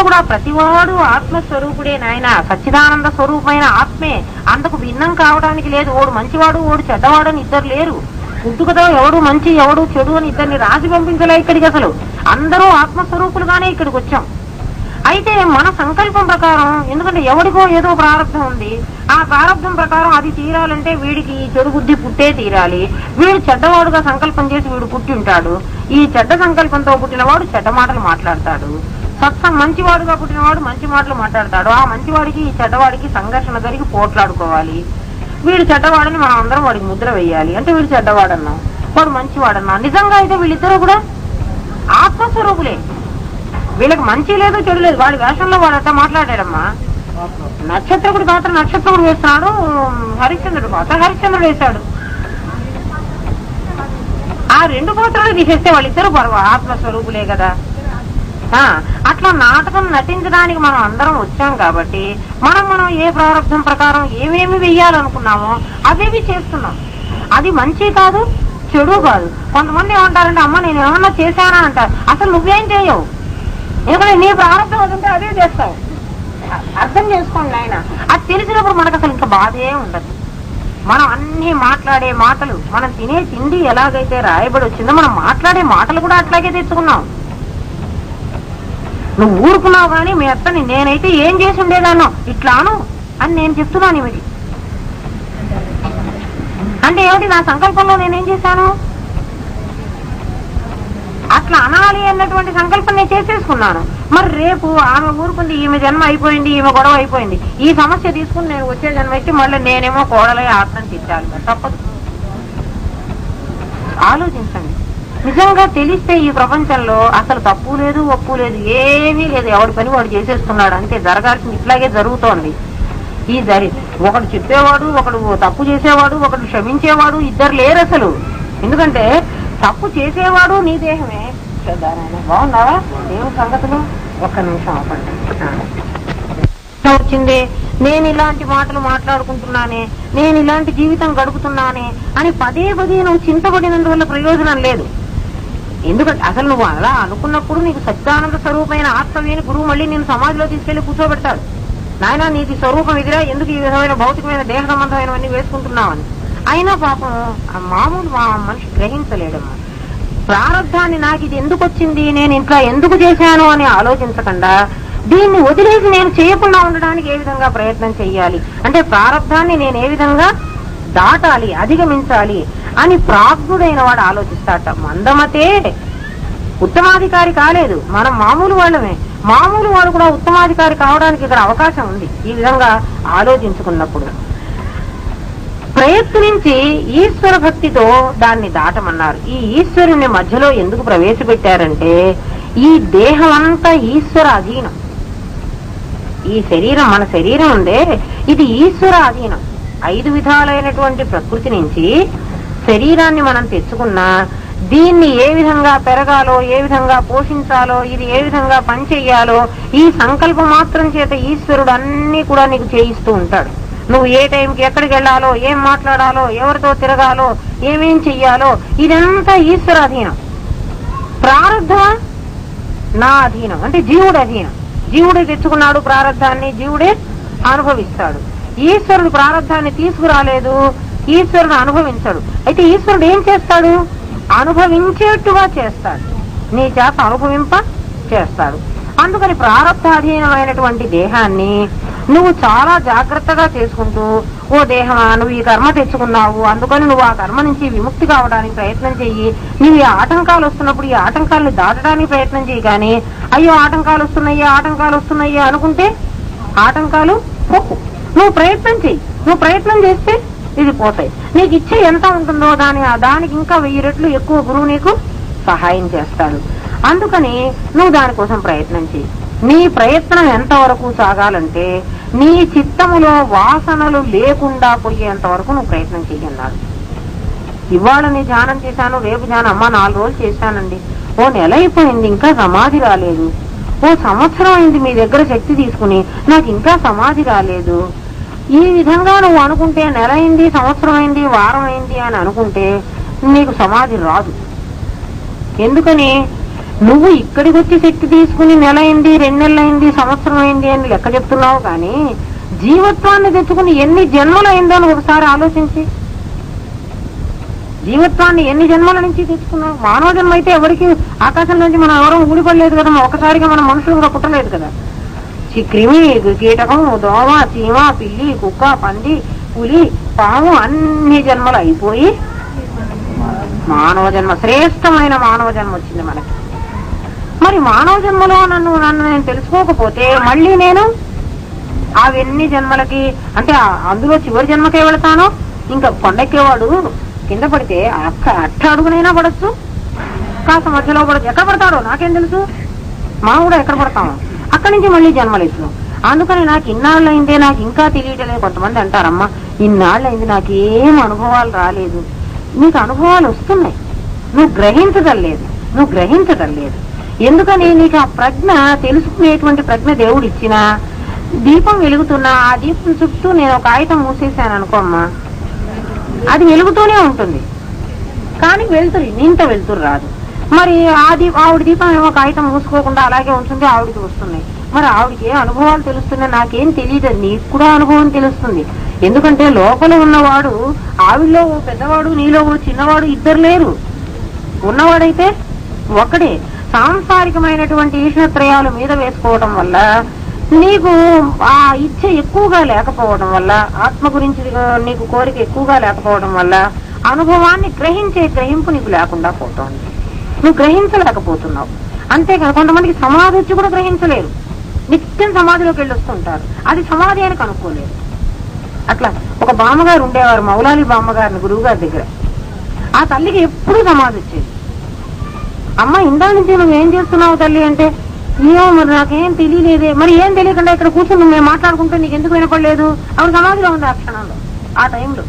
కూడా ప్రతివాడు ఆత్మస్వరూపుడే నాయన. సచ్చిదానంద స్వరూపమైన ఆత్మే. అందుకు భిన్నం కావడానికి లేదు. ఓడు మంచివాడు ఓడు చెడ్డవాడు అని ఇద్దరు లేరు. పుట్టుకతో ఎవడు మంచి ఎవడు చెడు అని ఇద్దరిని రాసి పంపించలే ఇక్కడికి. అసలు అందరూ ఆత్మస్వరూపులుగానే ఇక్కడికి వచ్చాం. అయితే మన సంకల్పం ప్రకారం, ఎందుకంటే ఎవడికో ఏదో ప్రారంభం ఉంది, ఆ ప్రారంభం ప్రకారం అది తీరాలంటే వీడికి చెడు బుద్ధి పుట్టే తీరాలి. వీడు చెడ్డవాడుగా సంకల్పం చేసి వీడు పుట్టి ఉంటాడు. ఈ చెడ్డ సంకల్పంతో పుట్టినవాడు చెడ్డ మాటలు మాట్లాడతాడు. మంచివాడుగా పుట్టినవాడు మంచి మాటలు మాట్లాడతాడు. ఆ మంచివాడికి ఈ చెడ్డవాడికి సంఘర్షణ జరిగి పోట్లాడుకోవాలి. వీడు చెడ్డవాడని మనం అందరం వాడికి ముద్ర వేయాలి. అంటే వీడు చెడ్డవాడన్నాం, వాడు మంచివాడన్నా. నిజంగా అయితే వీళ్ళిద్దరూ కూడా ఆత్మస్వరూపులే. వీళ్ళకి మంచి లేదు చెడు లేదు. వాడి వేషంలో వాడు అట్లా మాట్లాడాడమ్మా. నక్షత్రకుడి పాత్ర నక్షత్రకుడు వేస్తున్నాడు, హరిశ్చంద్రుడు పాత్ర హరిశ్చంద్రుడు వేశాడు. ఆ రెండు పాత్రలు తీసేస్తే వాళ్ళిద్దరూ ఆత్మస్వరూపులే కదా. అట్లా నాటకం నటించడానికి మనం అందరం వచ్చాం కాబట్టి మనం ఏ ప్రారంభం ప్రకారం ఏమేమి వెయ్యాలనుకున్నామో అవేవి చేస్తున్నాం. అది మంచి కాదు, చెడు కాదు. కొంతమంది ఏమంటారంటే అమ్మ నేను ఏమన్నా చేశానా అంటారు. అసలు నువ్వేం చేయవు, ఎందుకంటే నీ ప్రారంభం అవుతుంటే అదే చేస్తావు. అర్థం చేసుకోండి ఆయన. అది తెలిసినప్పుడు మనకు అసలు ఇంకా బాధే ఉండదు. మనం అన్ని మాట్లాడే మాటలు, మనం తినే తిండి ఎలాగైతే రాయబడి వచ్చిందో మనం మాట్లాడే మాటలు కూడా అట్లాగే తెచ్చుకున్నాం. నువ్వు ఊరుకున్నావు కానీ మీ అత్తని నేనైతే ఏం చేసి ఉండేదానో ఇట్లాను అని నేను చెప్తున్నాను. ఏమిటి అంటే ఏమిటి, నా సంకల్పంలో నేనేం చేశాను అట్లా అనాలి అన్నటువంటి సంకల్పం నేను చేసేసుకున్నాను. మరి రేపు ఆమె ఊరుకుంది, ఈమె జన్మ అయిపోయింది, ఈమె గొడవ అయిపోయింది, ఈ సమస్య తీసుకుని నేను వచ్చే జన్మ ఇచ్చి మళ్ళీ నేనేమో కోడలై ఆత్మని తిట్టాలి, తప్పదు. ఆలోచించండి. నిజంగా తెలిస్తే ఈ ప్రపంచంలో అసలు తప్పు లేదు, ఒప్పు లేదు, ఏమీ లేదు. ఎవడి పని వాడు చేసేస్తున్నాడు, అంతే. జరగాల్సింది ఇట్లాగే జరుగుతోంది. ఒకడు చెప్పేవాడు, ఒకడు తప్పు చేసేవాడు, ఒకడు క్షమించేవాడు, ఇద్దరు లేరు అసలు. ఎందుకంటే తప్పు చేసేవాడు నీ దేహమే. బాగున్నావా దేవుని సంగతులు? ఒక్క నిమిషం అవ్వండి. వచ్చింది, నేను ఇలాంటి మాటలు మాట్లాడుకుంటున్నానే, నేను ఇలాంటి జీవితం గడుపుతున్నానే అని పదే పదే నువ్వు చింతపడినందువల్ల ప్రయోజనం లేదు. ఎందుకంటే అసలు నువ్వు అలా అనుకున్నప్పుడు నీకు సత్యానంద స్వరూపమైన ఆత్మవేని గురువు మళ్ళీ నేను సమాధిలో తీసుకెళ్లి కూర్చోబెడతాడు. నాయన నీకు స్వరూపం ఎదురా, ఎందుకు ఈ విధమైన భౌతికమైన దేహ సంబంధమైనవన్నీ వేసుకుంటున్నావని. అయినా పాపం మామూలు మనిషి గ్రహించలేడమ్మా. ప్రారంధాన్ని నాకు ఇది ఎందుకు వచ్చింది, నేను ఇంట్లో ఎందుకు చేశాను అని ఆలోచించకుండా దీన్ని వదిలేసి నేను చేయకుండా ఉండడానికి ఏ విధంగా ప్రయత్నం చెయ్యాలి, అంటే ప్రారంధాన్ని నేను ఏ విధంగా దాటాలి, అధిగమించాలి అని ప్రాజ్ఞుడైన వాడు ఆలోచిస్తాట. మందమతే ఉత్తమాధికారి కాలేదు, మనం మామూలు వాళ్ళమే. మామూలు వాడు కూడా ఉత్తమాధికారి కావడానికి ఇక్కడ అవకాశం ఉంది. ఈ విధంగా ఆలోచించుకున్నప్పుడు ప్రయత్నించి ఈశ్వర భక్తితో దాన్ని దాటమన్నారు. ఈ ఈశ్వరుని మధ్యలో ఎందుకు ప్రవేశపెట్టారంటే ఈ దేహం అంతా ఈశ్వర అధీనం. ఈ శరీరం, మన శరీరం ఉందే, ఇది ఈశ్వర అధీనం. 5 విధాలైనటువంటి ప్రకృతి నుంచి శరీరాన్ని మనం తెచ్చుకున్నా దీన్ని ఏ విధంగా పెరగాలో, ఏ విధంగా పోషించాలో, ఇది ఏ విధంగా పనిచెయ్యాలో ఈ సంకల్పం మాత్రం చేత ఈశ్వరుడు అన్ని కూడా నీకు చేయిస్తూ ఉంటాడు. నువ్వు ఏ టైంకి ఎక్కడికి వెళ్ళాలో, ఏం మాట్లాడాలో, ఎవరితో తిరగాలో, ఏమేం చెయ్యాలో ఇదంతా ఈశ్వర అధీనం. ప్రారంధ నా అధీనం, అంటే జీవుడు అధీనం. జీవుడే తెచ్చుకున్నాడు ప్రారంధాన్ని, జీవుడే అనుభవిస్తాడు. ఈశ్వరుడు ప్రారంధాన్ని తీసుకురాలేదు, ఈశ్వరుడు అనుభవించాడు. అయితే ఈశ్వరుడు ఏం చేస్తాడు, అనుభవించేట్టుగా చేస్తాడు, నీ చేత అనుభవింప చేస్తాడు. అందుకని ప్రారంధాధీనమైనటువంటి దేహాన్ని నువ్వు చాలా జాగ్రత్తగా చేసుకుంటూ, ఓ దేహమా నువ్వు ఈ కర్మ తెచ్చుకున్నావు, అందుకని నువ్వు ఆ కర్మ నుంచి విముక్తి కావడానికి ప్రయత్నం చెయ్యి. నువ్వు ఈ ఆటంకాలు వస్తున్నప్పుడు ఈ ఆటంకాలను దాటడానికి ప్రయత్నం చెయ్యి. కానీ అయ్యో ఆటంకాలు వస్తున్నాయి అనుకుంటే ఆటంకాలు పోకు. నువ్వు ప్రయత్నం చెయ్యి. నువ్వు ప్రయత్నం చేస్తే ఇది పోతాయి. నీకు ఇచ్చే ఎంత ఉంటుందో దానికి ఇంకా 1000 రెట్లు ఎక్కువ గురువు నీకు సహాయం చేస్తాడు. అందుకని నువ్వు దానికోసం ప్రయత్నం చెయ్యి. నీ ప్రయత్నం ఎంతవరకు సాగాలంటే నీ చిత్తములో వాసనలు లేకుండా పోయేంత వరకు నువ్వు ప్రయత్నం చెయ్యన్నాడు. ఇవాళ నీ ధ్యానం చేశాను, రేపు ధ్యానం అమ్మ 4 రోజులు చేశానండి, ఓ నెల అయిపోయింది ఇంకా సమాధి రాలేదు, ఓ సంవత్సరం అయింది మీ దగ్గర శక్తి తీసుకుని నాకు ఇంకా సమాధి రాలేదు. ఈ విధంగా నువ్వు అనుకుంటే నెల అయింది, సంవత్సరం అయింది, వారం అయింది అని అనుకుంటే నీకు సమాధి రాదు. ఎందుకని నువ్వు ఇక్కడికి వచ్చి శక్తి తీసుకుని నెల అయింది, 2 నెలలు అయింది, సంవత్సరం అయింది అని లెక్క చెప్తున్నావు. కానీ జీవత్వాన్ని తెచ్చుకుని ఎన్ని జన్మలు అయిందో అని ఒకసారి ఆలోచించి, జీవత్వాన్ని ఎన్ని జన్మల నుంచి తెచ్చుకున్నావు. మానవ జన్మ అయితే ఎవరికి ఆకాశం నుంచి మనం ఎవరూ ఊడిపడలేదు కదా, ఒకసారిగా మనం మనుషులు కూడా పుట్టలేదు కదా. క్రిమి, కీటకం, దోమ, చీమ, పిల్లి, కుక్క, పంది, పులి, పాము అన్ని జన్మలు అయిపోయి మానవ జన్మ, శ్రేష్టమైన మానవ జన్మ వచ్చింది మనకి. మరి మానవ జన్మలో నన్ను నేను తెలుసుకోకపోతే మళ్ళీ నేను అవన్నీ జన్మలకి, అంటే అందులో చివరి జన్మకే వెళతాను. ఇంకా కొండెక్కేవాడు కింద పడితే అట్ట అడుగునైనా పడచ్చు, కాస్త మధ్యలో పడచ్చు, ఎక్కడ పడతాడో నాకేం తెలుసు. మనం కూడా ఎక్కడ పడతాము, అక్కడి నుంచి మళ్ళీ జన్మలు ఇస్తున్నాం. అందుకని నాకు ఇన్నాళ్ళు అయిందే నాకు ఇంకా తెలియటలేదు. కొంతమంది అంటారమ్మా ఇన్నాళ్ళు అయింది నాకేం అనుభవాలు రాలేదు. నీకు అనుభవాలు వస్తున్నాయి, నువ్వు గ్రహించడం లేదు. ఎందుకని నీకు ఆ ప్రజ్ఞ, తెలుసుకునేటువంటి ప్రజ్ఞ దేవుడు ఇచ్చినా, దీపం వెలుగుతున్నా ఆ దీపం చుట్టూ నేను ఒక కాగితం మూసేసాను అనుకోమ్మా, అది వెలుగుతూనే ఉంటుంది, కానీ వెళ్తురు ఇంత వెళ్తురు రాదు. మరి ఆవిడ దీపం ఏమో కాగితం మూసుకోకుండా అలాగే ఉంటుంది, ఆవిడకి వస్తున్నాయి. మరి ఆవిడకి ఏ అనుభవాలు తెలుస్తున్నాయి? నాకేం తెలియదు, నీకు కూడా అనుభవం తెలుస్తుంది. ఎందుకంటే లోపల ఉన్నవాడు, ఆవిడలో పెద్దవాడు, నీలో చిన్నవాడు ఇద్దరు లేరు. ఉన్నవాడైతే ఒక్కడే. సాంసారికమైనటువంటి ఈశ్వరత్రయాల మీద వేసుకోవడం వల్ల నీకు ఆ ఇచ్చ ఎక్కువగా లేకపోవడం వల్ల, ఆత్మ గురించి నీకు కోరిక ఎక్కువగా లేకపోవడం వల్ల అనుభవాన్ని గ్రహించే గ్రహింపు నీకు లేకుండా పోతోంది. నువ్వు గ్రహించలేకపోతున్నావు. అంతేకాదు కొంతమందికి సమాధి వచ్చి కూడా గ్రహించలేరు, నిత్యం సమాధిలోకి వెళ్ళి వస్తుంటారు. అది సమాధి అని కనుక్కోలేరు. అట్లా ఒక బామ్మగారు ఉండేవారు, మౌలాలి బామ్మగారిని గురువుగారి దగ్గర. ఆ తల్లికి ఎప్పుడూ సమాధి వచ్చేది. అమ్మ ఇందా నుంచి నువ్వేం చేస్తున్నావు తల్లి అంటే, ఏమో మరి నాకేం తెలియలేదే. మరి ఏం తెలియకుండా ఇక్కడ కూర్చొని మేము మాట్లాడుకుంటే నీకు ఎందుకు వినపడలేదు? ఆవిడ సమాధిలో ఉంది ఆ క్షణంలో, ఆ టైంలో.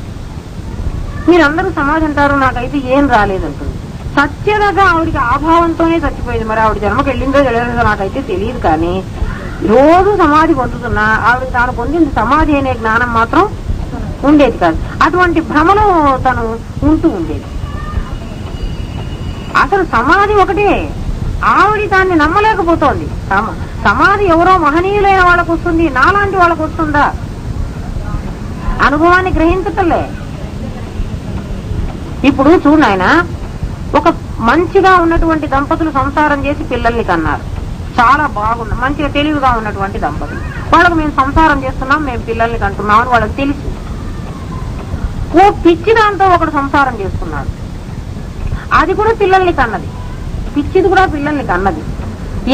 మీరందరూ సమాధి అంటారు, నాకైతే ఏం రాలేదంటుంది. సత్యదగా ఆవిడికి ఆభావంతోనే చచ్చిపోయింది. మరి ఆవిడ జన్మకి వెళ్ళిందో తెలియదో నాకైతే తెలియదు, కానీ రోజు సమాధి పొందుతున్నా ఆవిడ తాను పొందింది సమాధి అనే జ్ఞానం మాత్రం ఉండేది కాదు. అటువంటి భ్రమలో తను ఉంటూ ఉండేది. అసలు సమాధి ఒకటే, ఆవిడ దాన్ని నమ్మలేకపోతోంది. సమాధి ఎవరో మహనీయులైన వాళ్ళకు వస్తుంది, నాలాంటి వాళ్ళకు వస్తుందా? అనుభవాన్ని గ్రహించటలే. ఇప్పుడు చూడు ఆయన, ఒక మంచిగా ఉన్నటువంటి దంపతులు సంసారం చేసి పిల్లల్ని కన్నారు. చాలా బాగున్న మంచిగా తెలివిగా ఉన్నటువంటి దంపతులు. వాళ్ళకు మేము సంసారం చేస్తున్నాం, మేము పిల్లల్ని కంటున్నాం అని వాళ్ళకి తెలుసు. ఓ పిచ్చి దాంతో ఒకడు సంసారం చేస్తున్నాడు, అది కూడా పిల్లల్ని కన్నది. పిచ్చిది కూడా పిల్లల్ని కన్నది.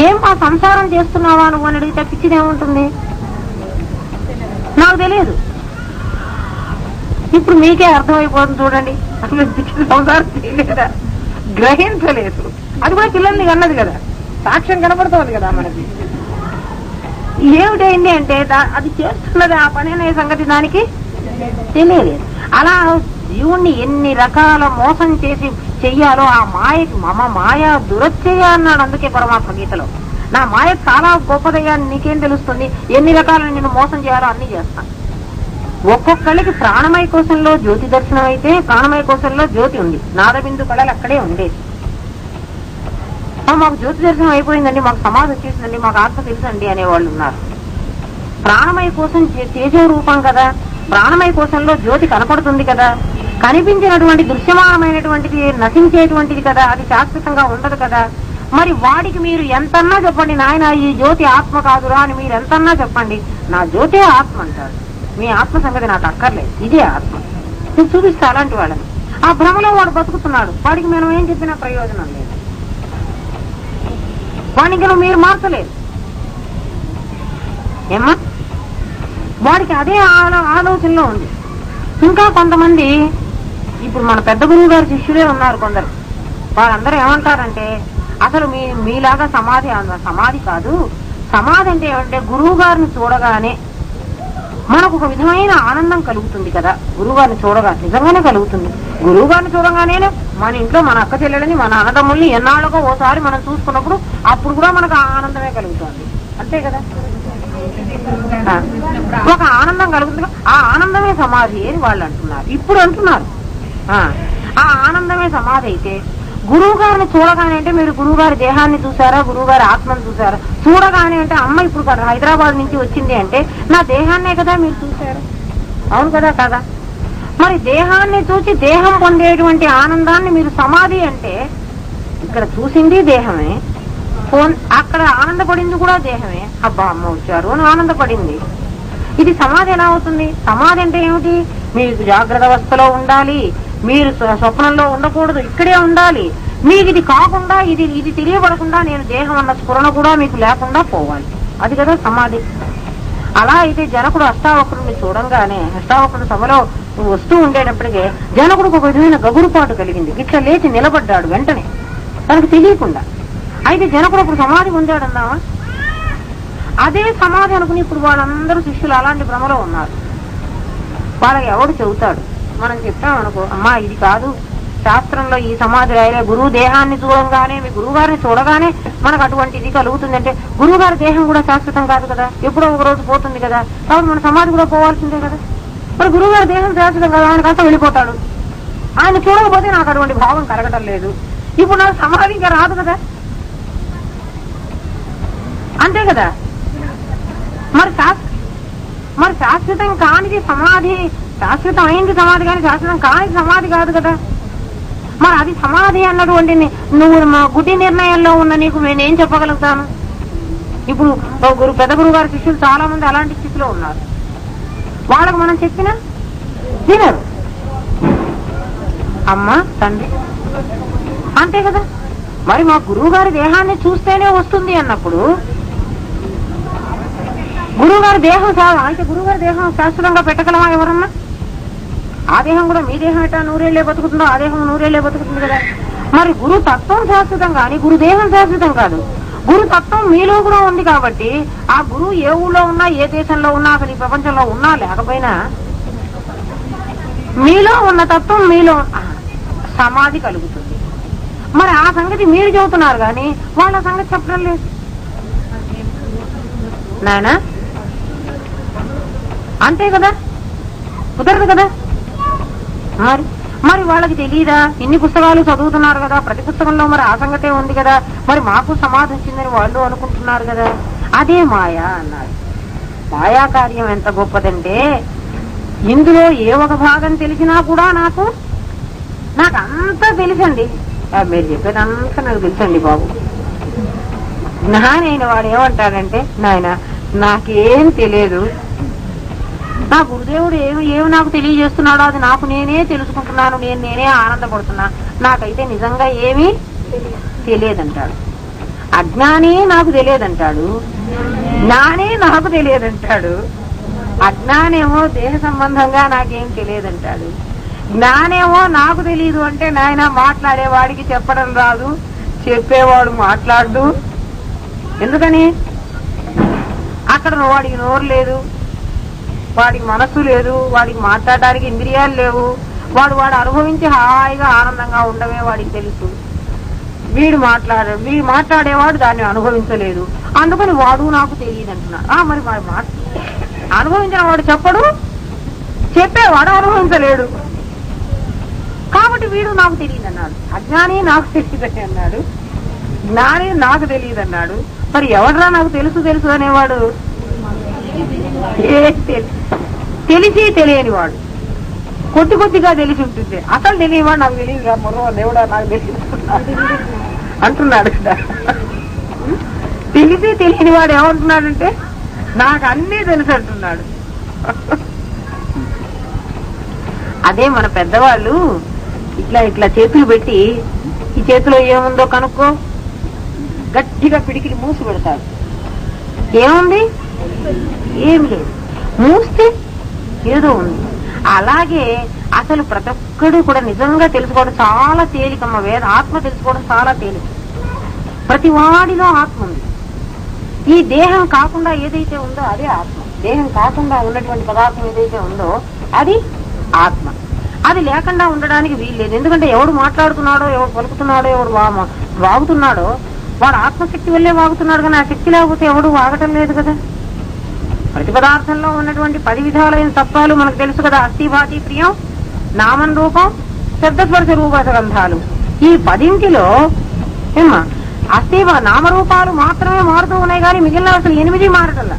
ఏం ఆ సంసారం చేస్తున్నావా నువ్వు అని అడిగితే పిచ్చిది ఏముంటుంది? నాకు తెలియదు. ఇప్పుడు మీకే అర్థమైపోతుంది చూడండి. అసలు పిచ్చి సంసారం చేయలేదా? గ్రహించలేదు. అది కూడా పిల్లల్ని కన్నది కదా, సాక్ష్యం కనపడుతోంది కదా మనకి. ఏమిటైంది అంటే అది చేస్తున్నది ఆ పని అనే సంగతి దానికి తెలియలేదు. అలా జీవుణ్ణి ఎన్ని రకాల మోసం చేసి చెయ్యాలో ఆ మాయకి, మమ మాయ దురచ్చయ్య అన్నాడు అందుకే పరమాత్మ గీతలో. నా మాయ చాలా గొప్పదయ్యా, నీకేం తెలుస్తుంది? ఎన్ని రకాల నేను మోసం చేయాలో అన్ని చేస్తాను. ఒక్కొక్కళ్ళకి ప్రాణమయ కోశంలో జ్యోతి దర్శనం అయితే, ప్రాణమయ కోశంలో జ్యోతి ఉంది, నాదబిందు కళలు అక్కడే ఉండేది. మాకు జ్యోతి దర్శనం అయిపోయిందండి, మాకు సమాధి వచ్చేసిందండి, మాకు ఆత్మ తెలుసండి అనేవాళ్ళు ఉన్నారు. ప్రాణమయ కోశం తేజో రూపం కదా, ప్రాణమయ కోశంలో జ్యోతి కనపడుతుంది కదా, కనిపించినటువంటి దృశ్యమానమైనటువంటిది నశించేటువంటిది కదా, అది శాశ్వతంగా ఉండదు కదా. మరి వాడికి మీరు ఎంతన్నా చెప్పండి, నాయన ఈ జ్యోతి ఆత్మ కాదురా అని మీరు ఎంతన్నా చెప్పండి, నా జ్యోతే ఆత్మ అంటాడు. మీ ఆత్మ సంగతి నాకు అక్కర్లేదు, ఇదే ఆత్మ. నేను చూపిస్తా అలాంటి వాళ్ళని. ఆ భ్రమలో వాడు బతుకుతున్నాడు, వాడికి మనం ఏం చెప్పినా ప్రయోజనం లేదు. వాడికి మీరు మార్చలేదు ఏమ్మా, వాడికి అదే ఆలోచనలో ఉంది. ఇంకా కొంతమంది, ఇప్పుడు మన పెద్ద గురువు గారి శిష్యులే ఉన్నారు కొందరు, వాళ్ళందరూ ఏమంటారంటే అసలు మీలాగా సమాధి కాదు, సమాధి అంటే ఏమంటే గురువు గారిని చూడగానే మనకు ఒక విధమైన ఆనందం కలుగుతుంది కదా. గురువు గారిని చూడగా నిజంగానే కలుగుతుంది. గురువు గారిని చూడగానే మన ఇంట్లో మన అక్క చెల్లెలని, మన అన్నదమ్ముల్ని ఎన్నాళ్ళకో ఓసారి మనం చూసుకున్నప్పుడు అప్పుడు కూడా మనకు ఆనందమే కలుగుతుంది, అంతే కదా. ఒక ఆనందం కలుగుతుంది, ఆ ఆనందమే సమాధి అని వాళ్ళు అంటున్నారు, ఇప్పుడు అంటున్నారు. ఆ ఆనందమే సమాధి అయితే గురువు గారిని చూడగానే అంటే మీరు గురువు గారి దేహాన్ని చూసారా, గురువు గారి ఆత్మను చూసారా? చూడగానే అంటే అమ్మ ఇప్పుడు కదా హైదరాబాద్ నుంచి వచ్చింది అంటే నా దేహాన్నే కదా మీరు చూశారు, అవును కదా కదా. మరి దేహాన్ని చూసి దేహం పొందేటువంటి ఆనందాన్ని మీరు సమాధి అంటే, ఇక్కడ చూసింది దేహమే, అక్కడ ఆనందపడింది కూడా దేహమే. అబ్బా అమ్మ వచ్చారు అని ఆనందపడింది. ఇది సమాధి ఎలా అవుతుంది? సమాధి అంటే ఏమిటి? మీకు జాగ్రత్త అవస్థలో ఉండాలి, మీరు స్వప్నంలో ఉండకూడదు, ఇక్కడే ఉండాలి. మీకు ఇది కాకుండా ఇది తెలియబడకుండా నేను దేహం అన్న స్ఫురణ కూడా మీకు లేకుండా పోవాలి, అది కదా సమాధి. అలా అయితే జనకుడు అష్టావక్రుడిని చూడంగానే, అష్టావక్రుడు సభలో వస్తూ ఉండేటప్పటికే జనకుడికి ఒక విధమైన గగురుపాటు కలిగింది. ఇట్లా లేచి నిలబడ్డాడు వెంటనే, తనకు తెలియకుండా. అయితే జనకుడు అప్పుడు సమాధి పొందాడన్నావా? అదే సమాధి అనుకుని ఇప్పుడు వాళ్ళందరూ శిష్యులు అలాంటి భ్రమలో ఉన్నారు. వాళ్ళకి ఎవడు చెబుతాడు? మనం చెప్పామనుకో, అమ్మా ఇది కాదు, శాస్త్రంలో ఈ సమాధి రాయలే. గురువు దేహాన్ని చూడంగానే, మీ గురువు గారిని చూడగానే మనకు అటువంటి ఇది కలుగుతుందంటే, గురువు గారి దేహం కూడా శాశ్వతం కాదు కదా, ఎప్పుడో ఒక రోజు పోతుంది కదా, కాబట్టి మన సమాధి కూడా పోవాల్సిందే కదా. మరి గురువు గారి దేహం శాశ్వతం కదా, ఆయన కాస్త వెళ్ళిపోతాడు. ఆయన చూడకపోతే నాకు అటువంటి భావం కలగటం లేదు. ఇప్పుడు నాకు సమాధి ఇంకా రాదు కదా, అంతే కదా. మరి శాశ్వతం కానిది సమాధి, శాశ్వతం అయింది సమాధి కానీ శాశ్వతం కానిది సమాధి కాదు కదా. మరి అది సమాధి అన్నటువంటి నువ్వు గుడ్డి నిర్ణయంలో ఉన్న నీకు నేనేం చెప్పగలుగుతాను? ఇప్పుడు పెద్ద గురువు గారి శిష్యులు చాలా మంది అలాంటి స్థితిలో ఉన్నారు. వాళ్ళకు మనం చెప్పినా వినరు. అమ్మ తండ్రి అంతే కదా. మరి మా గురువు గారి దేహాన్ని చూస్తేనే వస్తుంది అన్నప్పుడు గురువు గారి దేహం అయితే గురువు గారి దేహం శాశ్వతంగా పెట్టగలమా ఎవరన్నా? ఆ దేహం కూడా మీ దేహం ఎట్టా నూరేళ్లే బతుకుతుందో ఆ దేహం నూరేళ్లే బతుకుతుంది కదా. మరి గురు తత్వం శాశ్వతం కానీ గురు దేహం శాశ్వతం కాదు. గురు తత్వం మీలో కూడా ఉంది కాబట్టి ఆ గురువు ఏ ఊళ్ళో ఉన్నా, ఏ దేశంలో ఉన్నా, అసలు ఈ ప్రపంచంలో ఉన్నా లేకపోయినా మీలో ఉన్న తత్వం మీలో సమాధి కలుగుతుంది. మరి ఆ సంగతి మీరు చెబుతున్నారు కానీ వాళ్ళ సంగతి చెప్పడం లేదు నాయనా. అంతే కదా, కుదరదు కదా. మరి వాళ్ళకి తెలియదా? ఇన్ని పుస్తకాలు చదువుతున్నారు కదా, ప్రతి పుస్తకంలో మరి ఆ సంగతే ఉంది కదా, మరి మాకు సమాధి వచ్చిందని వాళ్ళు అనుకుంటున్నారు కదా. అదే మాయా అన్నారు. మాయా కార్యం ఎంత గొప్పదంటే, ఇందులో ఏ ఒక భాగం తెలిసినా కూడా నాకు అంతా తెలుసండి. మీరు చెప్పేదంతా నాకు తెలుసండి బాబు. జ్ఞానైన వాడు ఏమంటాడంటే, నాయన నాకేం తెలియదు, నా గురుదేవుడు ఏమి నాకు తెలియజేస్తున్నాడో అది నాకు నేనే తెలుసుకుంటున్నాను, నేనే ఆనందపడుతున్నా, నాకైతే నిజంగా ఏమీ తెలియదంటాడు. అజ్ఞానే నాకు తెలియదంటాడు, జ్ఞానే నాకు తెలియదంటాడు. అజ్ఞానేమో దేహ సంబంధంగా నాకేం తెలియదంటాడు, జ్ఞానేమో నాకు తెలియదు అంటే నాయన మాట్లాడేవాడికి చెప్పడం రాదు, చెప్పేవాడు మాట్లాడు. ఎందుకని? అక్కడ వాడికి నోరు లేదు, వాడికి మనస్సు లేదు, వాడికి మాట్లాడడానికి ఇంద్రియాలు లేవు, వాడు అనుభవించి హాయిగా ఆనందంగా ఉండవే వాడికి తెలుసు. వీడు మాట్లాడేవాడు దాన్ని అనుభవించలేదు, అందుకని వాడు నాకు తెలియదు అంటున్నాడు. మరి వాడు అనుభవించిన వాడు చెప్పడు, చెప్పేవాడు అనుభవించలేడు, కాబట్టి వీడు నాకు తెలియదు అన్నాడు. అజ్ఞాని నాకు తెలియదని అన్నాడు, జ్ఞాని నాకు తెలియదు అన్నాడు. మరి ఎవడరా నాకు తెలుసు అనేవాడు? తెలిసి తెలియని వాడు, కొద్దిగా తెలిసి ఉంటుంది. అసలు తెలియవాడు నాకు తెలియదు, మొర్రో దేవుడా నాకు తెలియదు అంటున్నాడు కదా. తెలిసి తెలియని వాడు ఏమంటున్నాడంటే నాకు అన్నీ తెలుసు అంటున్నాడు. అదే మన పెద్దవాళ్ళు ఇట్లా చేతులు పెట్టి, ఈ చేతిలో ఏముందో కనుక్కో, గట్టిగా పిడికిలి మూసి పెడతాడు. ఏముంది? ఏమి లేదు. మూస్తే ఏదో ఉంది. అలాగే అసలు ప్రతి ఒక్కడు కూడా నిజంగా తెలుసుకోవడం చాలా తేలికమ్మ. ఆత్మ తెలుసుకోవడం చాలా తేలిక. ప్రతి వాడిలో ఆత్మ ఉంది. ఈ దేహం కాకుండా ఏదైతే ఉందో అదే ఆత్మ. దేహం కాకుండా ఉన్నటువంటి పదార్థం ఏదైతే ఉందో అది ఆత్మ. అది లేకుండా ఉండడానికి వీల్లేదు. ఎందుకంటే ఎవడు మాట్లాడుతున్నాడో, ఎవడు పలుకుతున్నాడో, ఎవడు వాగుతున్నాడో వాడు ఆత్మశక్తి వల్లే వాగుతున్నాడు, కానీ ఆ శక్తి లేకపోతే ఎవడు వాగటం లేదు కదా. ప్రతి పదార్థంలో ఉన్నటువంటి 10 విధాలైన తత్వాలు మనకు తెలుసు కదా. అస్థి భాతి ప్రియం, నామం రూపం, శబ్దస్పర్శ రూపగంధాలు. ఈ 10లో నామరూపాలు మాత్రమే మారుతూ ఉన్నాయి, కానీ మిగిలిన అసలు 8 మారటల్లా.